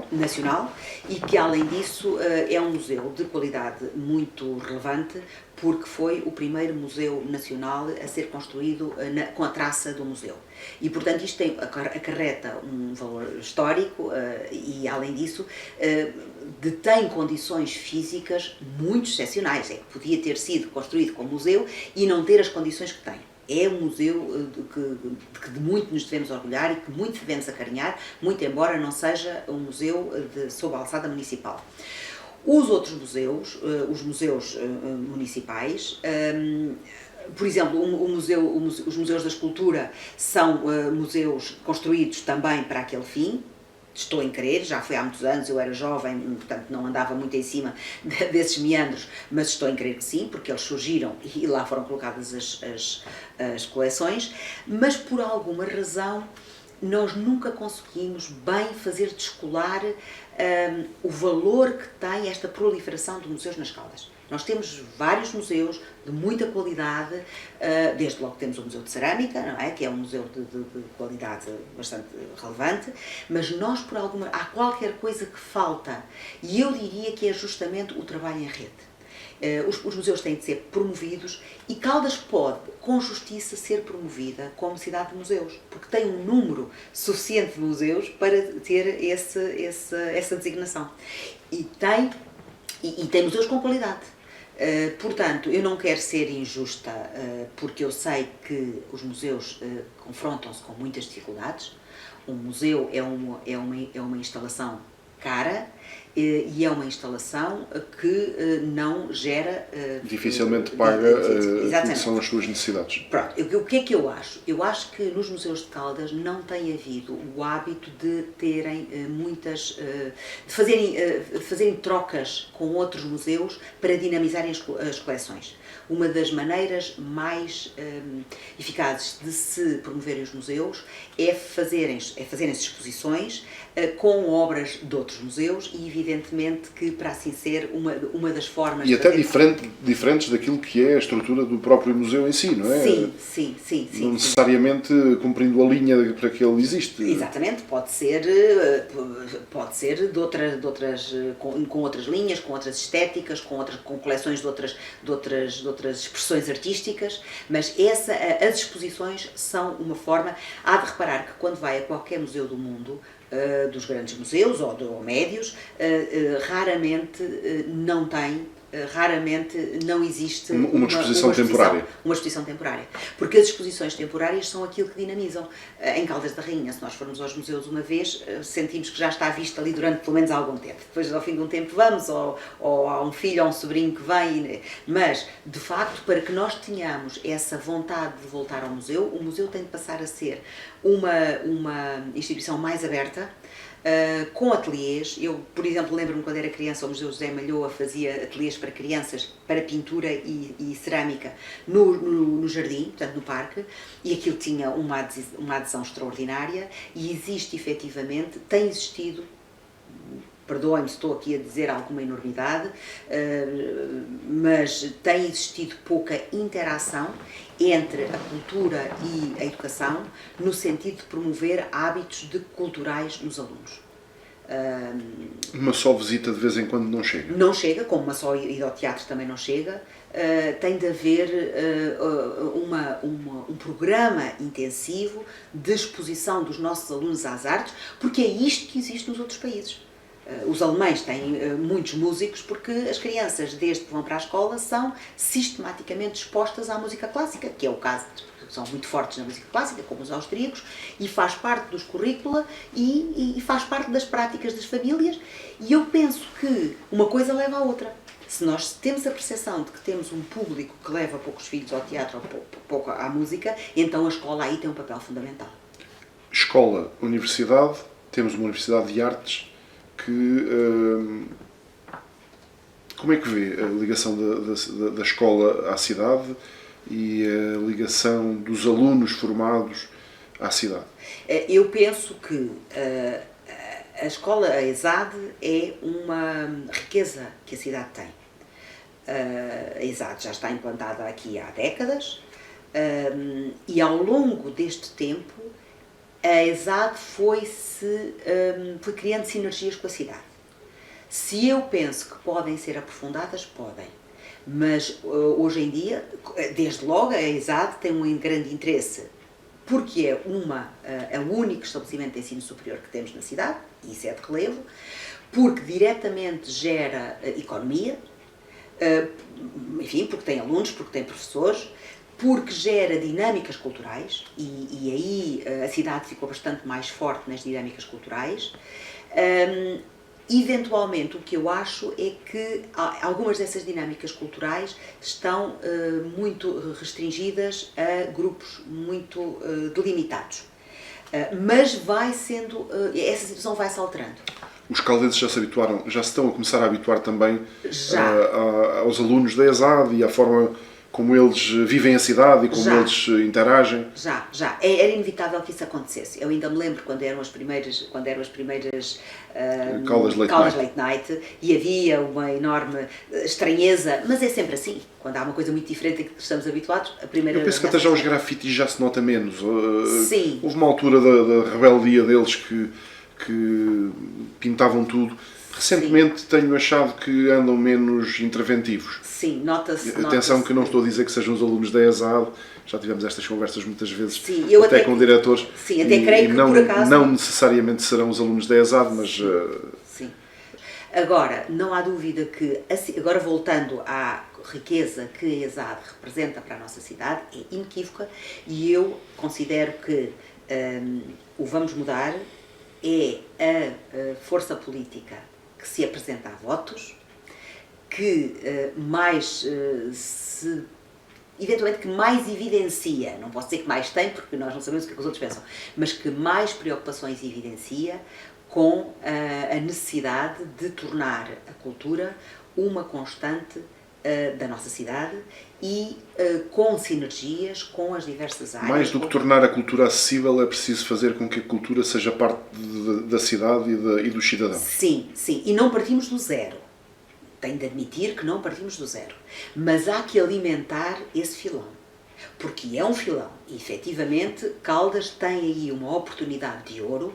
nacional e que, além disso, é um museu de qualidade muito relevante, porque foi o primeiro museu nacional a ser construído com a traça do museu. E, portanto, isto acarreta um valor histórico e, além disso, detém condições físicas muito excepcionais. É que podia ter sido construído como museu e não ter as condições que tem. É um museu de que muito nos devemos orgulhar e que muito devemos acarinhar, muito embora não seja um museu sob a alçada municipal. Os outros museus, os museus municipais, por exemplo, os museus da escultura são museus construídos também para aquele fim. Estou em crer, já foi há muitos anos, eu era jovem, portanto não andava muito em cima desses meandros, mas estou em crer que sim, porque eles surgiram e lá foram colocadas as coleções, mas por alguma razão nós nunca conseguimos bem fazer descolar o valor que tem esta proliferação de museus nas Caldas. Nós temos vários museus de muita qualidade, desde logo temos o Museu de Cerâmica, não é? Que é um museu de qualidade bastante relevante, mas nós há qualquer coisa que falta, e eu diria que é justamente o trabalho em rede. Os museus têm de ser promovidos e Caldas pode, com justiça, ser promovida como cidade de museus, porque tem um número suficiente de museus para ter essa designação. E tem museus com qualidade. Portanto, eu não quero ser injusta, porque eu sei que os museus confrontam-se com muitas dificuldades. Um museu é uma instalação cara e é uma instalação que não gera... dificilmente paga o que são as suas necessidades. Pronto, o que é que eu acho? Eu acho que nos museus de Caldas não tem havido o hábito de terem de fazerem trocas com outros museus para dinamizarem as coleções. Uma das maneiras mais eficazes de se promoverem os museus é fazerem-se exposições com obras de outros museus e, evidentemente, que para assim ser uma das formas... E até diferentes daquilo que é a estrutura do próprio museu em si, não é? Sim. Não necessariamente cumprindo a linha para que ele existe. Exatamente, pode ser com outras linhas, com outras estéticas, com coleções de outras expressões artísticas, mas as exposições são uma forma... Há de reparar que quando vai a qualquer museu do mundo, dos grandes museus ou médios, raramente não tem raramente não existe uma exposição temporária. Uma exposição temporária. Porque as exposições temporárias são aquilo que dinamizam. Em Caldas da Rainha, se nós formos aos museus uma vez, sentimos que já está visto ali durante pelo menos algum tempo. Depois, ao fim de um tempo, vamos, ou há um filho ou um sobrinho que vem. Mas, de facto, para que nós tenhamos essa vontade de voltar ao museu, o museu tem de passar a ser uma instituição mais aberta, com ateliês. Eu, por exemplo, lembro-me quando era criança, o Museu José Malhoa fazia ateliês para crianças, para pintura e cerâmica no jardim, portanto no parque, e aquilo tinha uma adesão extraordinária, e existe efetivamente, tem existido, perdoem-me se estou aqui a dizer alguma enormidade, mas tem existido pouca interação entre a cultura e a educação, no sentido de promover hábitos culturais nos alunos. Uma só visita de vez em quando não chega? Não chega, como uma só ida ao teatro também não chega. Tem de haver um programa intensivo de exposição dos nossos alunos às artes, porque é isto que existe nos outros países. Os alemães têm muitos músicos porque as crianças, desde que vão para a escola, são sistematicamente expostas à música clássica, que é o caso, são muito fortes na música clássica, como os austríacos, e faz parte dos currícula e faz parte das práticas das famílias, e eu penso que uma coisa leva à outra. Se nós temos a percepção de que temos um público que leva poucos filhos ao teatro ou pouco à música, então a escola aí tem um papel fundamental. Escola, universidade, temos uma universidade de artes que... como é que vê a ligação da escola à cidade e a ligação dos alunos formados à cidade? Eu penso que a escola, a ESAD, é uma riqueza que a cidade tem. A ESAD já está implantada aqui há décadas, e ao longo deste tempo a ESAD foi criando sinergias com a cidade. Se eu penso que podem ser aprofundadas, podem. Mas hoje em dia, desde logo, a ESAD tem um grande interesse, porque é o único estabelecimento de ensino superior que temos na cidade, e isso é de relevo, porque diretamente gera economia, enfim, porque tem alunos, porque tem professores, porque gera dinâmicas culturais, e aí a cidade ficou bastante mais forte nas dinâmicas culturais. Eventualmente, o que eu acho é que algumas dessas dinâmicas culturais estão muito restringidas a grupos muito delimitados. Mas essa situação vai-se alterando. Os caldenses já se estão a começar a habituar também aos alunos da ESAD e à forma como eles vivem a cidade e como eles interagem? Já. Era inevitável que isso acontecesse. Eu ainda me lembro quando eram as primeiras Caldas Late Night, e havia uma enorme estranheza, mas é sempre assim. Quando há uma coisa muito diferente a que estamos habituados, a primeira... Eu penso que até já os grafitis já se nota menos. Sim. Houve uma altura da rebeldia deles que pintavam tudo. Recentemente tenho achado que andam menos interventivos. Sim, nota-se. Atenção que não estou a dizer que sejam os alunos da ESAD, já tivemos estas conversas muitas vezes, sim, até com diretores. Sim, até creio que não, por acaso... Não necessariamente serão os alunos da ESAD, mas... Sim. Agora, não há dúvida que, agora voltando à riqueza que a ESAD representa para a nossa cidade, é inequívoca, e eu considero que o Vamos Mudar é a força política que se apresenta a votos, que eventualmente que mais evidencia, não posso dizer que mais tem, porque nós não sabemos o que os outros pensam, mas que mais preocupações evidencia com a necessidade de tornar a cultura uma constante da nossa cidade e com sinergias com as diversas áreas. Mais do que tornar a cultura acessível, é preciso fazer com que a cultura seja parte da cidade e dos cidadãos. Sim. E não partimos do zero. Tenho de admitir que não partimos do zero. Mas há que alimentar esse filão. Porque é um filão. E, efetivamente, Caldas tem aí uma oportunidade de ouro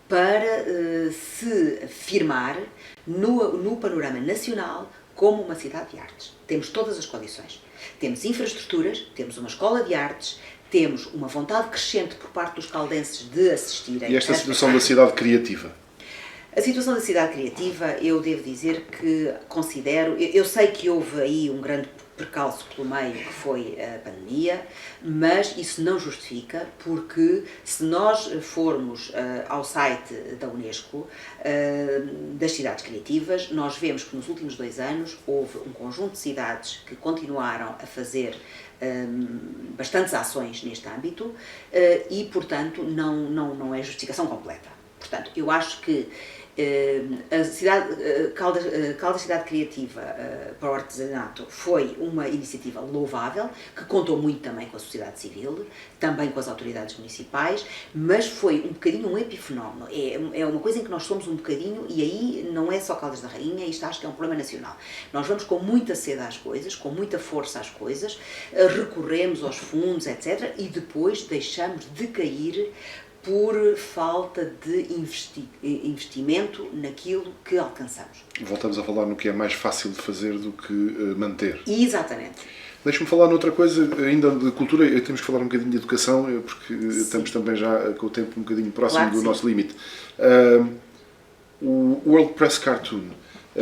para se firmar no panorama nacional como uma cidade de artes. Temos todas as condições. Temos infraestruturas, temos uma escola de artes, temos uma vontade crescente por parte dos caldenses de assistirem. E esta situação da cidade criativa? A situação da cidade criativa, eu devo dizer que considero, eu sei que houve aí um grande percalço pelo meio, que foi a pandemia, mas isso não justifica, porque se nós formos ao site da Unesco, das cidades criativas, nós vemos que nos últimos 2 anos houve um conjunto de cidades que continuaram a fazer bastantes ações neste âmbito e, portanto, não é justificação completa. Portanto, eu acho que a cidade, Caldas Cidade Criativa para o artesanato foi uma iniciativa louvável, que contou muito também com a sociedade civil, também com as autoridades municipais, mas foi um bocadinho um epifenómeno. É uma coisa em que nós somos um bocadinho, e aí não é só Caldas da Rainha, isto acho que é um problema nacional. Nós vamos com muita sede às coisas, com muita força às coisas, recorremos aos fundos, etc., e depois deixamos de cair por falta de investimento naquilo que alcançamos. Voltamos a falar no que é mais fácil de fazer do que manter. Exatamente. Deixa-me falar noutra coisa, ainda de cultura, temos que falar um bocadinho de educação, porque estamos também já com o tempo um bocadinho próximo do nosso limite. O World Press Cartoon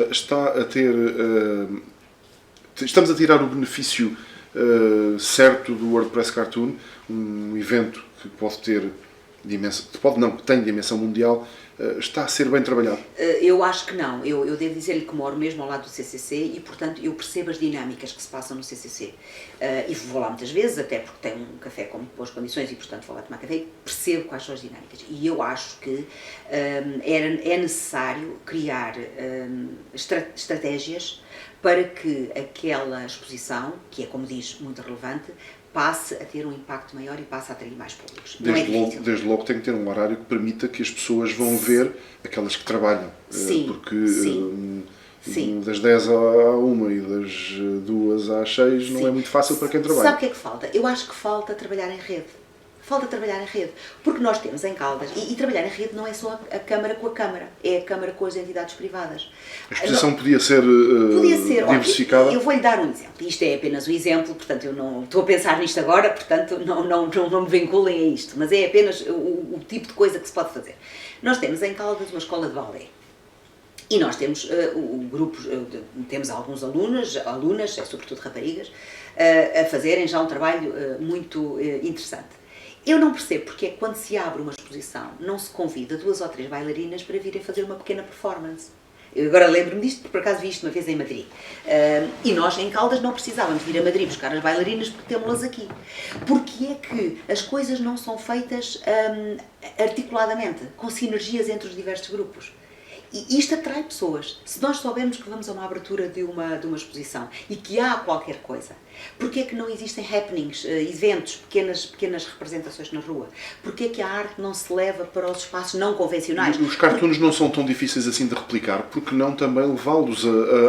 está a ter... estamos a tirar o benefício certo do World Press Cartoon, um evento que pode ter que tem dimensão mundial, está a ser bem trabalhado? Eu acho que não. Eu devo dizer-lhe que moro mesmo ao lado do CCC e, portanto, eu percebo as dinâmicas que se passam no CCC. E vou lá muitas vezes, até porque tem um café com boas condições e, portanto, vou lá tomar café e percebo quais são as dinâmicas. E eu acho que é necessário criar estratégias para que aquela exposição, que é, como diz, muito relevante, passe a ter um impacto maior e passe a atrair mais públicos. Desde logo tem que ter um horário que permita que as pessoas vão ver aquelas que trabalham. Sim, porque sim. Das 10 à 1 e das 2 às 6 não é muito fácil para quem trabalha. Sabe o que é que falta? Eu acho que falta trabalhar em rede. Falta trabalhar em rede. Porque nós temos em Caldas, e trabalhar em rede não é só a Câmara com a Câmara, é a Câmara com as entidades privadas. A exposição podia ser diversificada? Olha, eu vou-lhe dar um exemplo. Isto é apenas um exemplo, portanto eu não estou a pensar nisto agora, portanto não me vinculem a isto, mas é apenas o tipo de coisa que se pode fazer. Nós temos em Caldas uma escola de balé. E nós temos grupos, temos alguns alunas, sobretudo raparigas, a fazerem já um trabalho muito interessante. Eu não percebo porque é que quando se abre uma exposição não se convida 2 ou 3 bailarinas para virem fazer uma pequena performance. Eu agora lembro-me disto porque por acaso vi isto uma vez em Madrid. E nós em Caldas não precisávamos de ir a Madrid buscar as bailarinas porque temos-las aqui. Porque é que as coisas não são feitas articuladamente, com sinergias entre os diversos grupos? E isto atrai pessoas. Se nós soubermos que vamos a uma abertura de uma exposição e que há qualquer coisa, porquê é que não existem happenings, eventos, pequenas representações na rua? Porquê é que a arte não se leva para os espaços não convencionais? Os cartoons não são tão difíceis assim de replicar, porque não também levá-los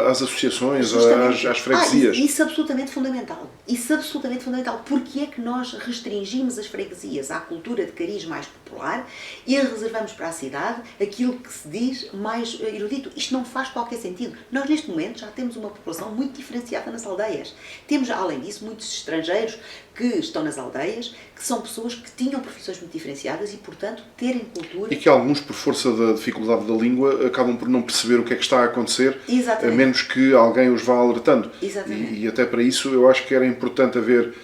às associações, às freguesias? Isso é absolutamente fundamental. Isso é absolutamente fundamental. Porquê é que nós restringimos as freguesias à cultura de cariz mais popular e reservamos para a cidade aquilo que se diz mais erudito? Isto não faz qualquer sentido. Nós, neste momento, já temos uma população muito diferenciada nas aldeias. Temos, além disso, muitos estrangeiros que estão nas aldeias, que são pessoas que tinham profissões muito diferenciadas e, portanto, terem cultura... E que alguns, por força da dificuldade da língua, acabam por não perceber o que é que está a acontecer, a menos que alguém os vá alertando. Exatamente. E até para isso eu acho que era importante haver,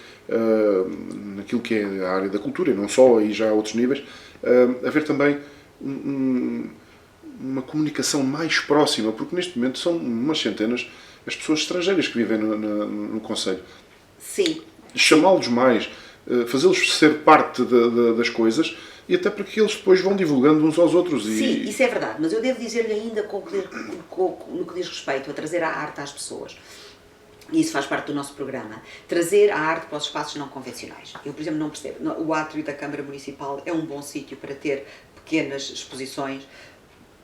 naquilo que é a área da cultura, e não só, aí já há outros níveis, haver também uma comunicação mais próxima, porque neste momento são umas centenas as pessoas estrangeiras que vivem no concelho. Sim. Chamá-los mais, fazê-los ser parte das coisas e até para que eles depois vão divulgando uns aos outros. Sim, isso é verdade, mas eu devo dizer-lhe ainda no que diz respeito a trazer a arte às pessoas. E isso faz parte do nosso programa. Trazer a arte para os espaços não convencionais. Eu, por exemplo, não percebo. O átrio da Câmara Municipal é um bom sítio para ter pequenas exposições.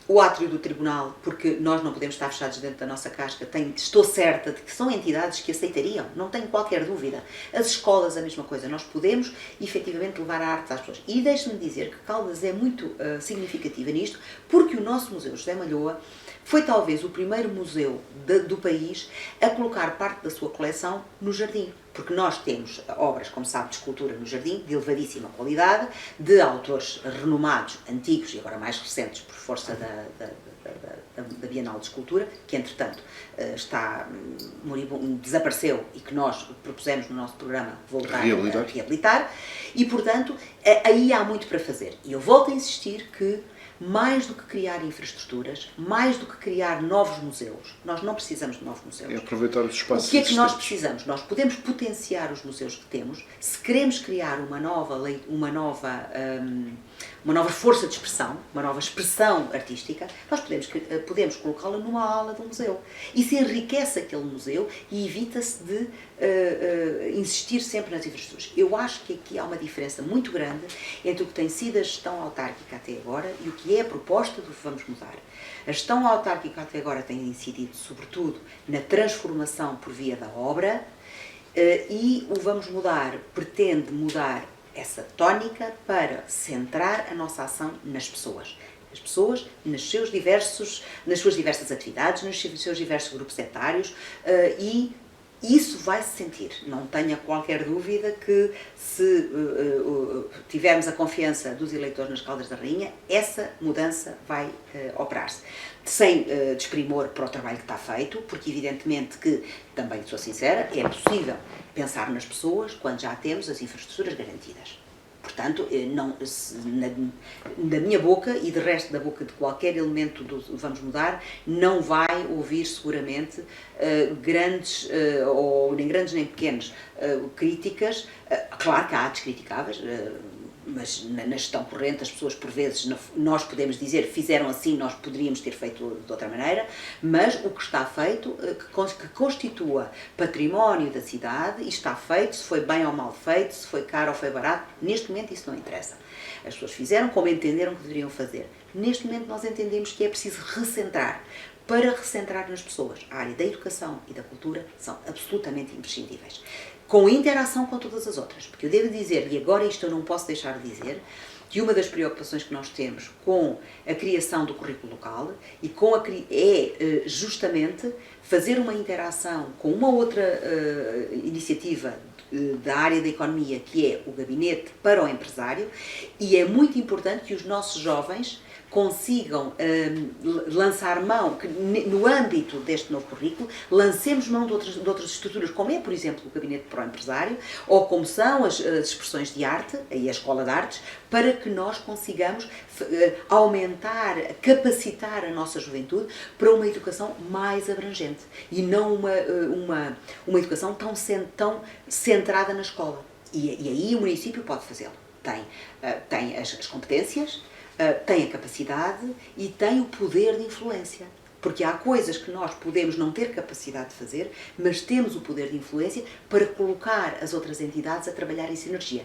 O átrio do Tribunal, porque nós não podemos estar fechados dentro da nossa casca, estou certa de que são entidades que aceitariam, não tenho qualquer dúvida. As escolas, a mesma coisa. Nós podemos, efetivamente, levar a arte às pessoas. E deixe-me dizer que Caldas é muito significativa nisto, porque o nosso Museu José Malhoa foi talvez o primeiro museu do país a colocar parte da sua coleção no jardim. porque nós temos obras, como sabe, de escultura no jardim, de elevadíssima qualidade, de autores renomados, antigos e agora mais recentes, por força da Bienal de Escultura, que entretanto está moribundo, desapareceu e que nós propusemos no nosso programa voltar a reabilitar, e portanto aí há muito para fazer. E eu volto a insistir que mais do que criar infraestruturas, mais do que criar novos museus, nós não precisamos de novos museus. É aproveitar os espaços existentes. O que é que nós precisamos? Nós podemos potenciar os museus que temos, se queremos criar uma nova força de expressão, uma nova expressão artística, nós podemos colocá-la numa aula de um museu. Isso enriquece aquele museu e evita-se de insistir sempre nas infraestruturas. Eu acho que aqui há uma diferença muito grande entre o que tem sido a gestão autárquica até agora e o que é a proposta do Vamos Mudar. A gestão autárquica até agora tem incidido, sobretudo, na transformação por via da obra, e o Vamos Mudar pretende mudar essa tónica para centrar a nossa ação nas pessoas. As pessoas nas suas diversas atividades, nos seus diversos grupos etários, e isso vai-se sentir. Não tenha qualquer dúvida que se tivermos a confiança dos eleitores nas Caldas da Rainha, essa mudança vai operar-se. Sem desprimor para o trabalho que está feito, porque evidentemente que, também sou sincera, é possível pensar nas pessoas quando já temos as infraestruturas garantidas. Portanto, da minha boca e de resto da boca de qualquer elemento do Vamos Mudar, não vai ouvir seguramente grandes, ou nem grandes nem pequenas, críticas. Claro que há descriticáveis, mas na gestão corrente as pessoas por vezes, nós podemos dizer, fizeram assim, nós poderíamos ter feito de outra maneira, mas o que está feito, que constitua património da cidade, e está feito, se foi bem ou mal feito, se foi caro ou foi barato, neste momento isso não interessa. As pessoas fizeram como entenderam que deveriam fazer. Neste momento nós entendemos que é preciso recentrar. Para recentrar nas pessoas, a área da educação e da cultura são absolutamente imprescindíveis. Com interação com todas as outras, porque eu devo dizer, e agora isto eu não posso deixar de dizer, que uma das preocupações que nós temos com a criação do currículo local e é justamente fazer uma interação com uma outra iniciativa da área da economia, que é o Gabinete para o Empresário, e é muito importante que os nossos jovens consigam lançar mão, que no âmbito deste novo currículo, lancemos mão de outras estruturas, como é, por exemplo, o Gabinete para o Empresário, ou como são as expressões de arte, e a Escola de Artes, para que nós consigamos aumentar, capacitar a nossa juventude para uma educação mais abrangente, e não uma educação tão centrada na escola. E aí o município pode fazê-lo. Tem as competências, tem a capacidade e tem o poder de influência. Porque há coisas que nós podemos não ter capacidade de fazer, mas temos o poder de influência para colocar as outras entidades a trabalhar em sinergia.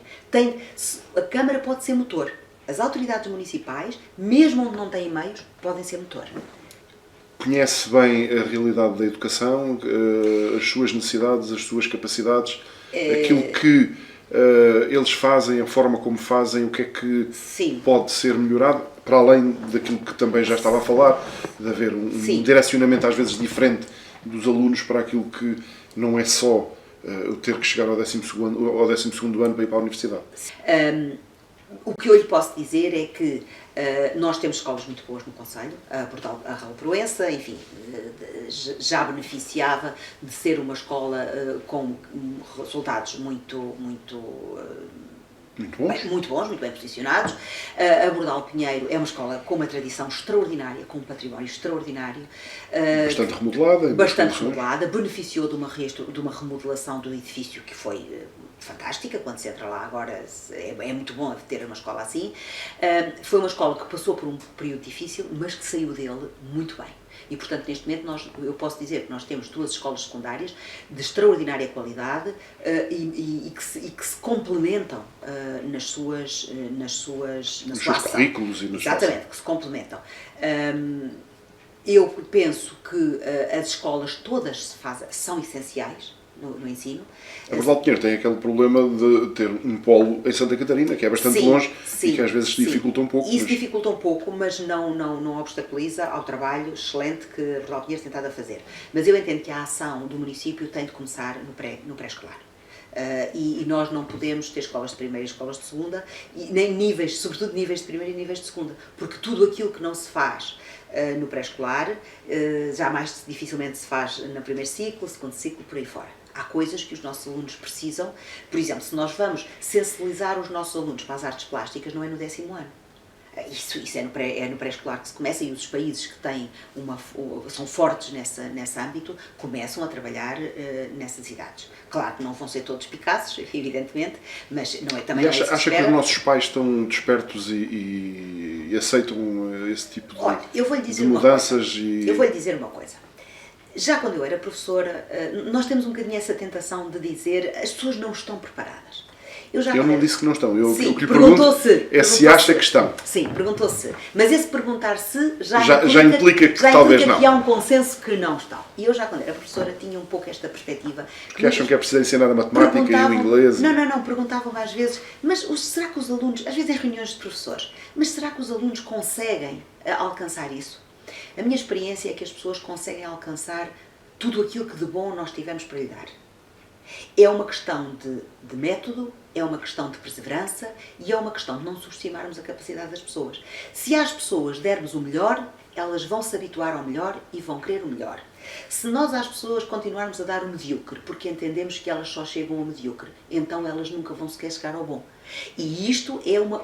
A Câmara pode ser motor. As autoridades municipais, mesmo onde não têm meios, podem ser motor. Conhece bem a realidade da educação, as suas necessidades, as suas capacidades, aquilo que eles fazem, a forma como fazem, o que é que Sim. pode ser melhorado, para além daquilo que também já estava a falar, de haver um direcionamento às vezes diferente dos alunos para aquilo que não é só o ter que chegar ao 12º ano para ir para a universidade. O que eu lhe posso dizer é que nós temos escolas muito boas no concelho, a Raul Proença, enfim, já beneficiava de ser uma escola com resultados muito bons, muito bem posicionados. A Bordal Pinheiro é uma escola com uma tradição extraordinária, com um património extraordinário. Bastante remodelada, beneficiou de uma remodelação do edifício que foi fantástica. Quando se entra lá agora é muito bom ter uma escola assim. Foi uma escola que passou por um período difícil, mas que saiu dele muito bem. E, portanto, neste momento eu posso dizer que nós temos 2 escolas secundárias de extraordinária qualidade e que se complementam nas suas currículos e nas Exatamente, que se complementam. Eu penso que as escolas todas são essenciais no ensino. A Bordal Pinheiro tem aquele problema de ter um polo em Santa Catarina, que é bastante longe e que às vezes dificulta um pouco. Isso dificulta um pouco, mas não obstaculiza ao trabalho excelente que a Bordal Pinheiro tem estado a fazer. Mas eu entendo que a ação do município tem de começar no pré-escolar. E nós não podemos ter escolas de primeira e escolas de segunda, e nem níveis, sobretudo níveis de primeira e níveis de segunda, porque tudo aquilo que não se faz no pré-escolar, dificilmente se faz no primeiro ciclo, segundo ciclo, por aí fora. Há coisas que os nossos alunos precisam. Por exemplo, se nós vamos sensibilizar os nossos alunos para as artes plásticas, não é no 10º ano. Isso é no pré-escolar que se começa, e os países que têm são fortes nesse âmbito começam a trabalhar nessas idades. Claro que não vão ser todos Picassos, evidentemente, mas não é também. E acha que os nossos pais estão despertos e aceitam esse tipo de mudanças? Eu vou-lhe dizer uma coisa. Já quando eu era professora, nós temos um bocadinho essa tentação de dizer as pessoas não estão preparadas. Eu não disse que não estão. O que lhe pergunto é se acha que estão. Sim, perguntou-se. Mas esse perguntar-se já implica que talvez não. Que há um consenso que não estão. E eu já quando era professora tinha um pouco esta perspectiva. Porque acham que é preciso ensinar a matemática e o inglês. Não, perguntavam-me às vezes, mas será que os alunos, às vezes em reuniões de professores, mas será que os alunos conseguem alcançar isso? A minha experiência é que as pessoas conseguem alcançar tudo aquilo que de bom nós tivemos para lhe dar. É uma questão de método, é uma questão de perseverança e é uma questão de não subestimarmos a capacidade das pessoas. Se às pessoas dermos o melhor, elas vão se habituar ao melhor e vão querer o melhor. Se nós às pessoas continuarmos a dar o medíocre, porque entendemos que elas só chegam ao medíocre, então elas nunca vão sequer chegar ao bom. E isto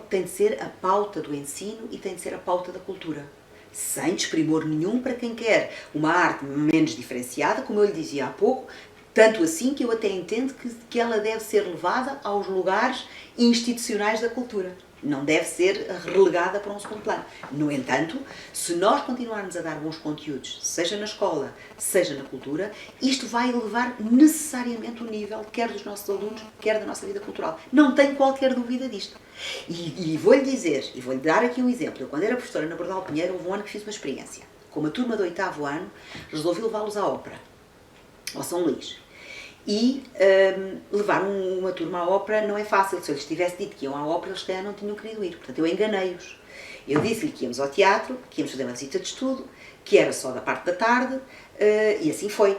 tem de ser a pauta do ensino e tem de ser a pauta da cultura. Sem desprimor nenhum para quem quer uma arte menos diferenciada, como eu lhe dizia há pouco, tanto assim que eu até entendo que ela deve ser levada aos lugares institucionais da cultura. Não deve ser relegada para um segundo plano. No entanto, se nós continuarmos a dar bons conteúdos, seja na escola, seja na cultura, isto vai elevar necessariamente o nível, quer dos nossos alunos, quer da nossa vida cultural. Não tenho qualquer dúvida disto. E vou-lhe dizer, e vou-lhe dar aqui um exemplo. Eu, quando era professora na Bordal Pinheiro, houve um ano que fiz uma experiência. Com uma turma do 8º ano, resolvi levá-los à ópera, ao São Luís. E levar uma turma à ópera não é fácil. Se eu lhes tivesse dito que iam à ópera, eles se calhar não tinham querido ir. Portanto, eu enganei-os. Eu disse-lhe que íamos ao teatro, que íamos fazer uma visita de estudo, que era só da parte da tarde, e assim foi.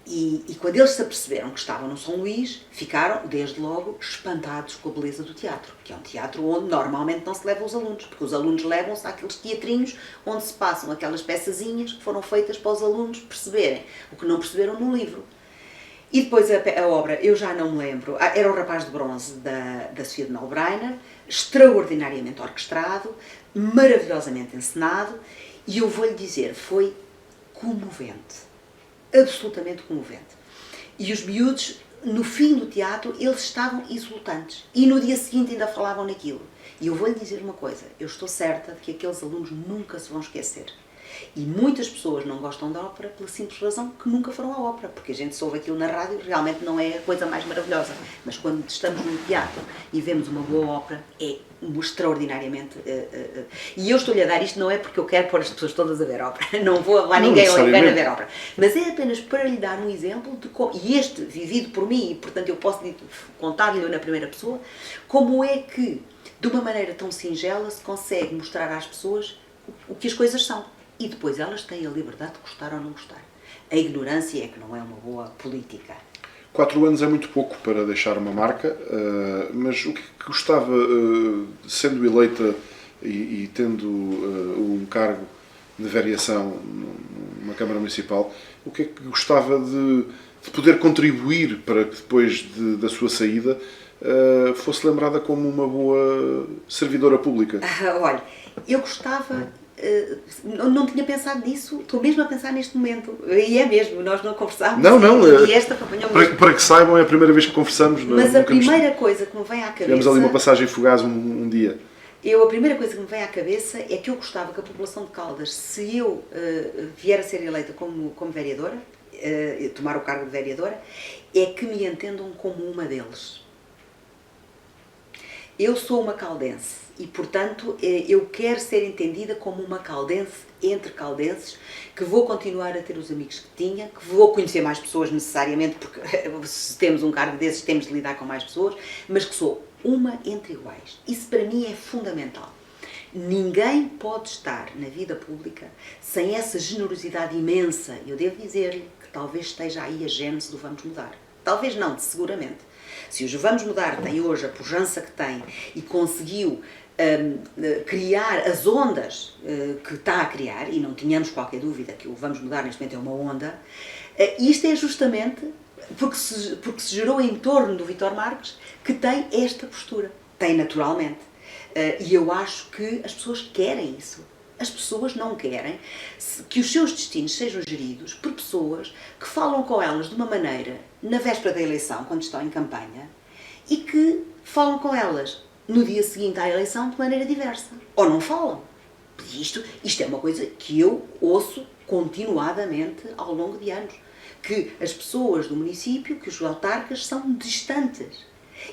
E quando eles se aperceberam que estavam no São Luís, ficaram, desde logo, espantados com a beleza do teatro, que é um teatro onde normalmente não se leva os alunos, porque os alunos levam-se àqueles teatrinhos onde se passam aquelas peçazinhas que foram feitas para os alunos perceberem o que não perceberam no livro. E depois a obra, eu já não me lembro, era o Rapaz de Bronze da Sofia de Nalbrainer, extraordinariamente orquestrado, maravilhosamente encenado, e eu vou-lhe dizer, foi comovente, absolutamente comovente. E os miúdos, no fim do teatro, eles estavam exultantes, e no dia seguinte ainda falavam naquilo. E eu vou-lhe dizer uma coisa, eu estou certa de que aqueles alunos nunca se vão esquecer. E muitas pessoas não gostam da ópera pela simples razão que nunca foram à ópera, porque a gente soube aquilo na rádio, realmente não é a coisa mais maravilhosa. Mas quando estamos no teatro e vemos uma boa ópera, é extraordinariamente... E eu estou-lhe a dar isto não é porque eu quero pôr as pessoas todas a ver ópera, não vou levar ninguém ao inferno a ver ópera, mas é apenas para lhe dar um exemplo de como, e este vivido por mim, e portanto eu posso contar-lhe na primeira pessoa, como é que, de uma maneira tão singela, se consegue mostrar às pessoas o que as coisas são. E depois elas têm a liberdade de gostar ou não gostar. A ignorância é que não é uma boa política. 4 anos é muito pouco para deixar uma marca, mas o que gostava, sendo eleita e tendo um cargo de variação numa Câmara Municipal, o que é que gostava de poder contribuir para que depois da sua saída fosse lembrada como uma boa servidora pública? Olha, eu gostava... não tinha pensado nisso, estou mesmo a pensar neste momento, e é mesmo, nós não conversámos. E esta para que saibam, é a primeira vez que conversamos. Mas a primeira coisa que me vem à cabeça... Tivemos ali uma passagem fugaz um dia. A primeira coisa que me vem à cabeça é que eu gostava que a população de Caldas, se eu vier a ser eleita como vereadora, tomar o cargo de vereadora, é que me entendam como uma deles. Eu sou uma caldense e, portanto, eu quero ser entendida como uma caldense entre caldenses, que vou continuar a ter os amigos que tinha, que vou conhecer mais pessoas necessariamente, porque se temos um cargo desses temos de lidar com mais pessoas, mas que sou uma entre iguais. Isso para mim é fundamental. Ninguém pode estar na vida pública sem essa generosidade imensa. Eu devo dizer-lhe que talvez esteja aí a gênese do Vamos Mudar. Talvez não, seguramente. Se os Vamos Mudar tem hoje a pujança que tem e conseguiu criar as ondas que está a criar, e não tínhamos qualquer dúvida que o Vamos Mudar neste momento é uma onda, isto é justamente porque se gerou em torno do Vítor Marques, que tem esta postura. Tem naturalmente. E eu acho que as pessoas querem isso. As pessoas não querem que os seus destinos sejam geridos por pessoas que falam com elas de uma maneira na véspera da eleição, quando estão em campanha, e que falam com elas no dia seguinte à eleição de maneira diversa. Ou não falam. Isto é uma coisa que eu ouço continuadamente ao longo de anos. Que as pessoas do município, que os autarcas são distantes.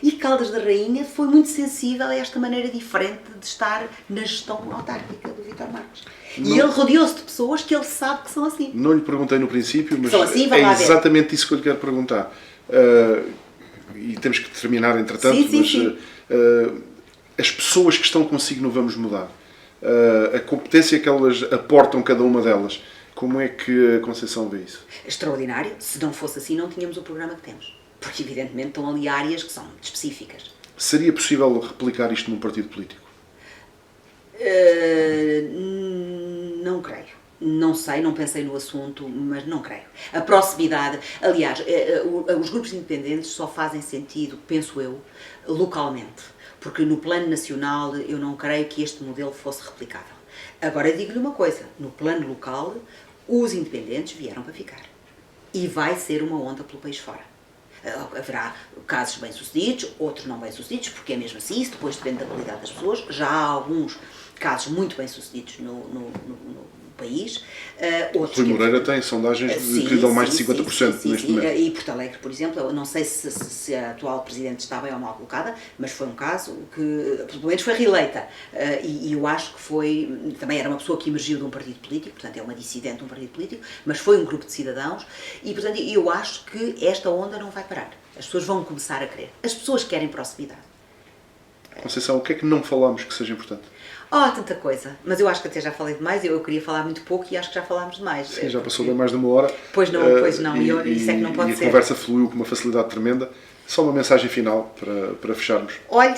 E Caldas da Rainha foi muito sensível a esta maneira diferente de estar na gestão autárquica do Vítor Marques. E ele rodeou-se de pessoas que ele sabe que são assim. Não lhe perguntei no princípio, mas assim, é exatamente isso que eu lhe quero perguntar. E temos que terminar, entretanto, sim. As pessoas que estão consigo no Vamos Mudar, a competência que elas aportam, cada uma delas, como é que a Conceição vê isso? Extraordinário. Se não fosse assim, não tínhamos o programa que temos. Porque, evidentemente, estão ali áreas que são específicas. Seria possível replicar isto num partido político? Não creio. Não sei, não pensei no assunto, mas não creio. A proximidade... Aliás, os grupos independentes só fazem sentido, penso eu, localmente. Porque no plano nacional eu não creio que este modelo fosse replicável. Agora digo-lhe uma coisa, no plano local os independentes vieram para ficar. E vai ser uma onda pelo país fora. Haverá casos bem-sucedidos, outros não bem-sucedidos, porque é mesmo assim, isso depois depende da qualidade das pessoas. Já há alguns casos muito bem-sucedidos no país. Rui Moreira tem sondagens que dão mais de 50% neste momento. E Porto Alegre, por exemplo, eu não sei se a atual Presidente está bem ou mal colocada, mas foi um caso que, pelo menos, foi reeleita. E eu acho que foi, também era uma pessoa que emergiu de um partido político, portanto é uma dissidente de um partido político, mas foi um grupo de cidadãos e, portanto, eu acho que esta onda não vai parar. As pessoas vão começar a querer. As pessoas querem proximidade. Conceição, o que é que não falamos que seja importante? Tanta coisa. Mas eu acho que até já falei demais. Eu queria falar muito pouco e acho que já falámos demais. Sim, já passou bem mais de uma hora. Pois não. Isso é que não pode ser. E a conversa fluiu com uma facilidade tremenda. Só uma mensagem final para fecharmos. Olhe,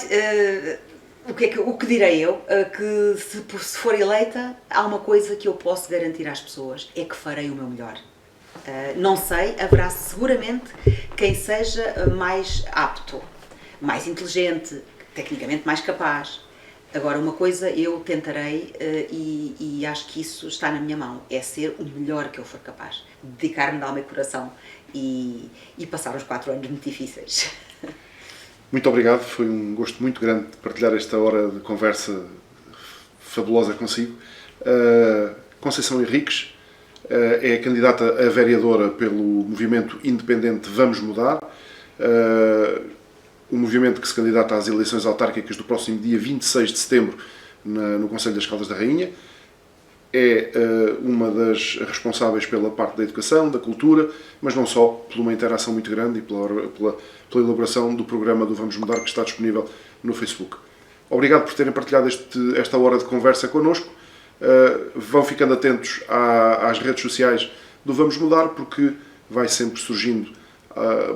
o que direi eu? Que se for eleita, há uma coisa que eu posso garantir às pessoas. É que farei o meu melhor. Não sei, haverá seguramente quem seja mais apto, mais inteligente, tecnicamente mais capaz. Agora, uma coisa eu tentarei e acho que isso está na minha mão, é ser o melhor que eu for capaz, dedicar-me de alma e coração e passar os 4 anos muito difíceis. Muito obrigado, foi um gosto muito grande partilhar esta hora de conversa fabulosa consigo. Conceição Henriques é candidata a vereadora pelo movimento independente Vamos Mudar. O movimento que se candidata às eleições autárquicas do próximo dia 26 de setembro no Conselho das Caldas da Rainha. É uma das responsáveis pela parte da educação, da cultura, mas não só, por uma interação muito grande e pela elaboração do programa do Vamos Mudar, que está disponível no Facebook. Obrigado por terem partilhado esta hora de conversa connosco. Vão ficando atentos às redes sociais do Vamos Mudar, porque vai sempre surgindo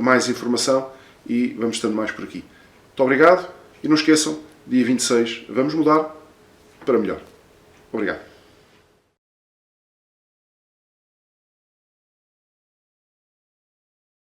mais informação e vamos estando mais por aqui. Muito obrigado e não esqueçam, dia 26, Vamos Mudar para melhor. Obrigado.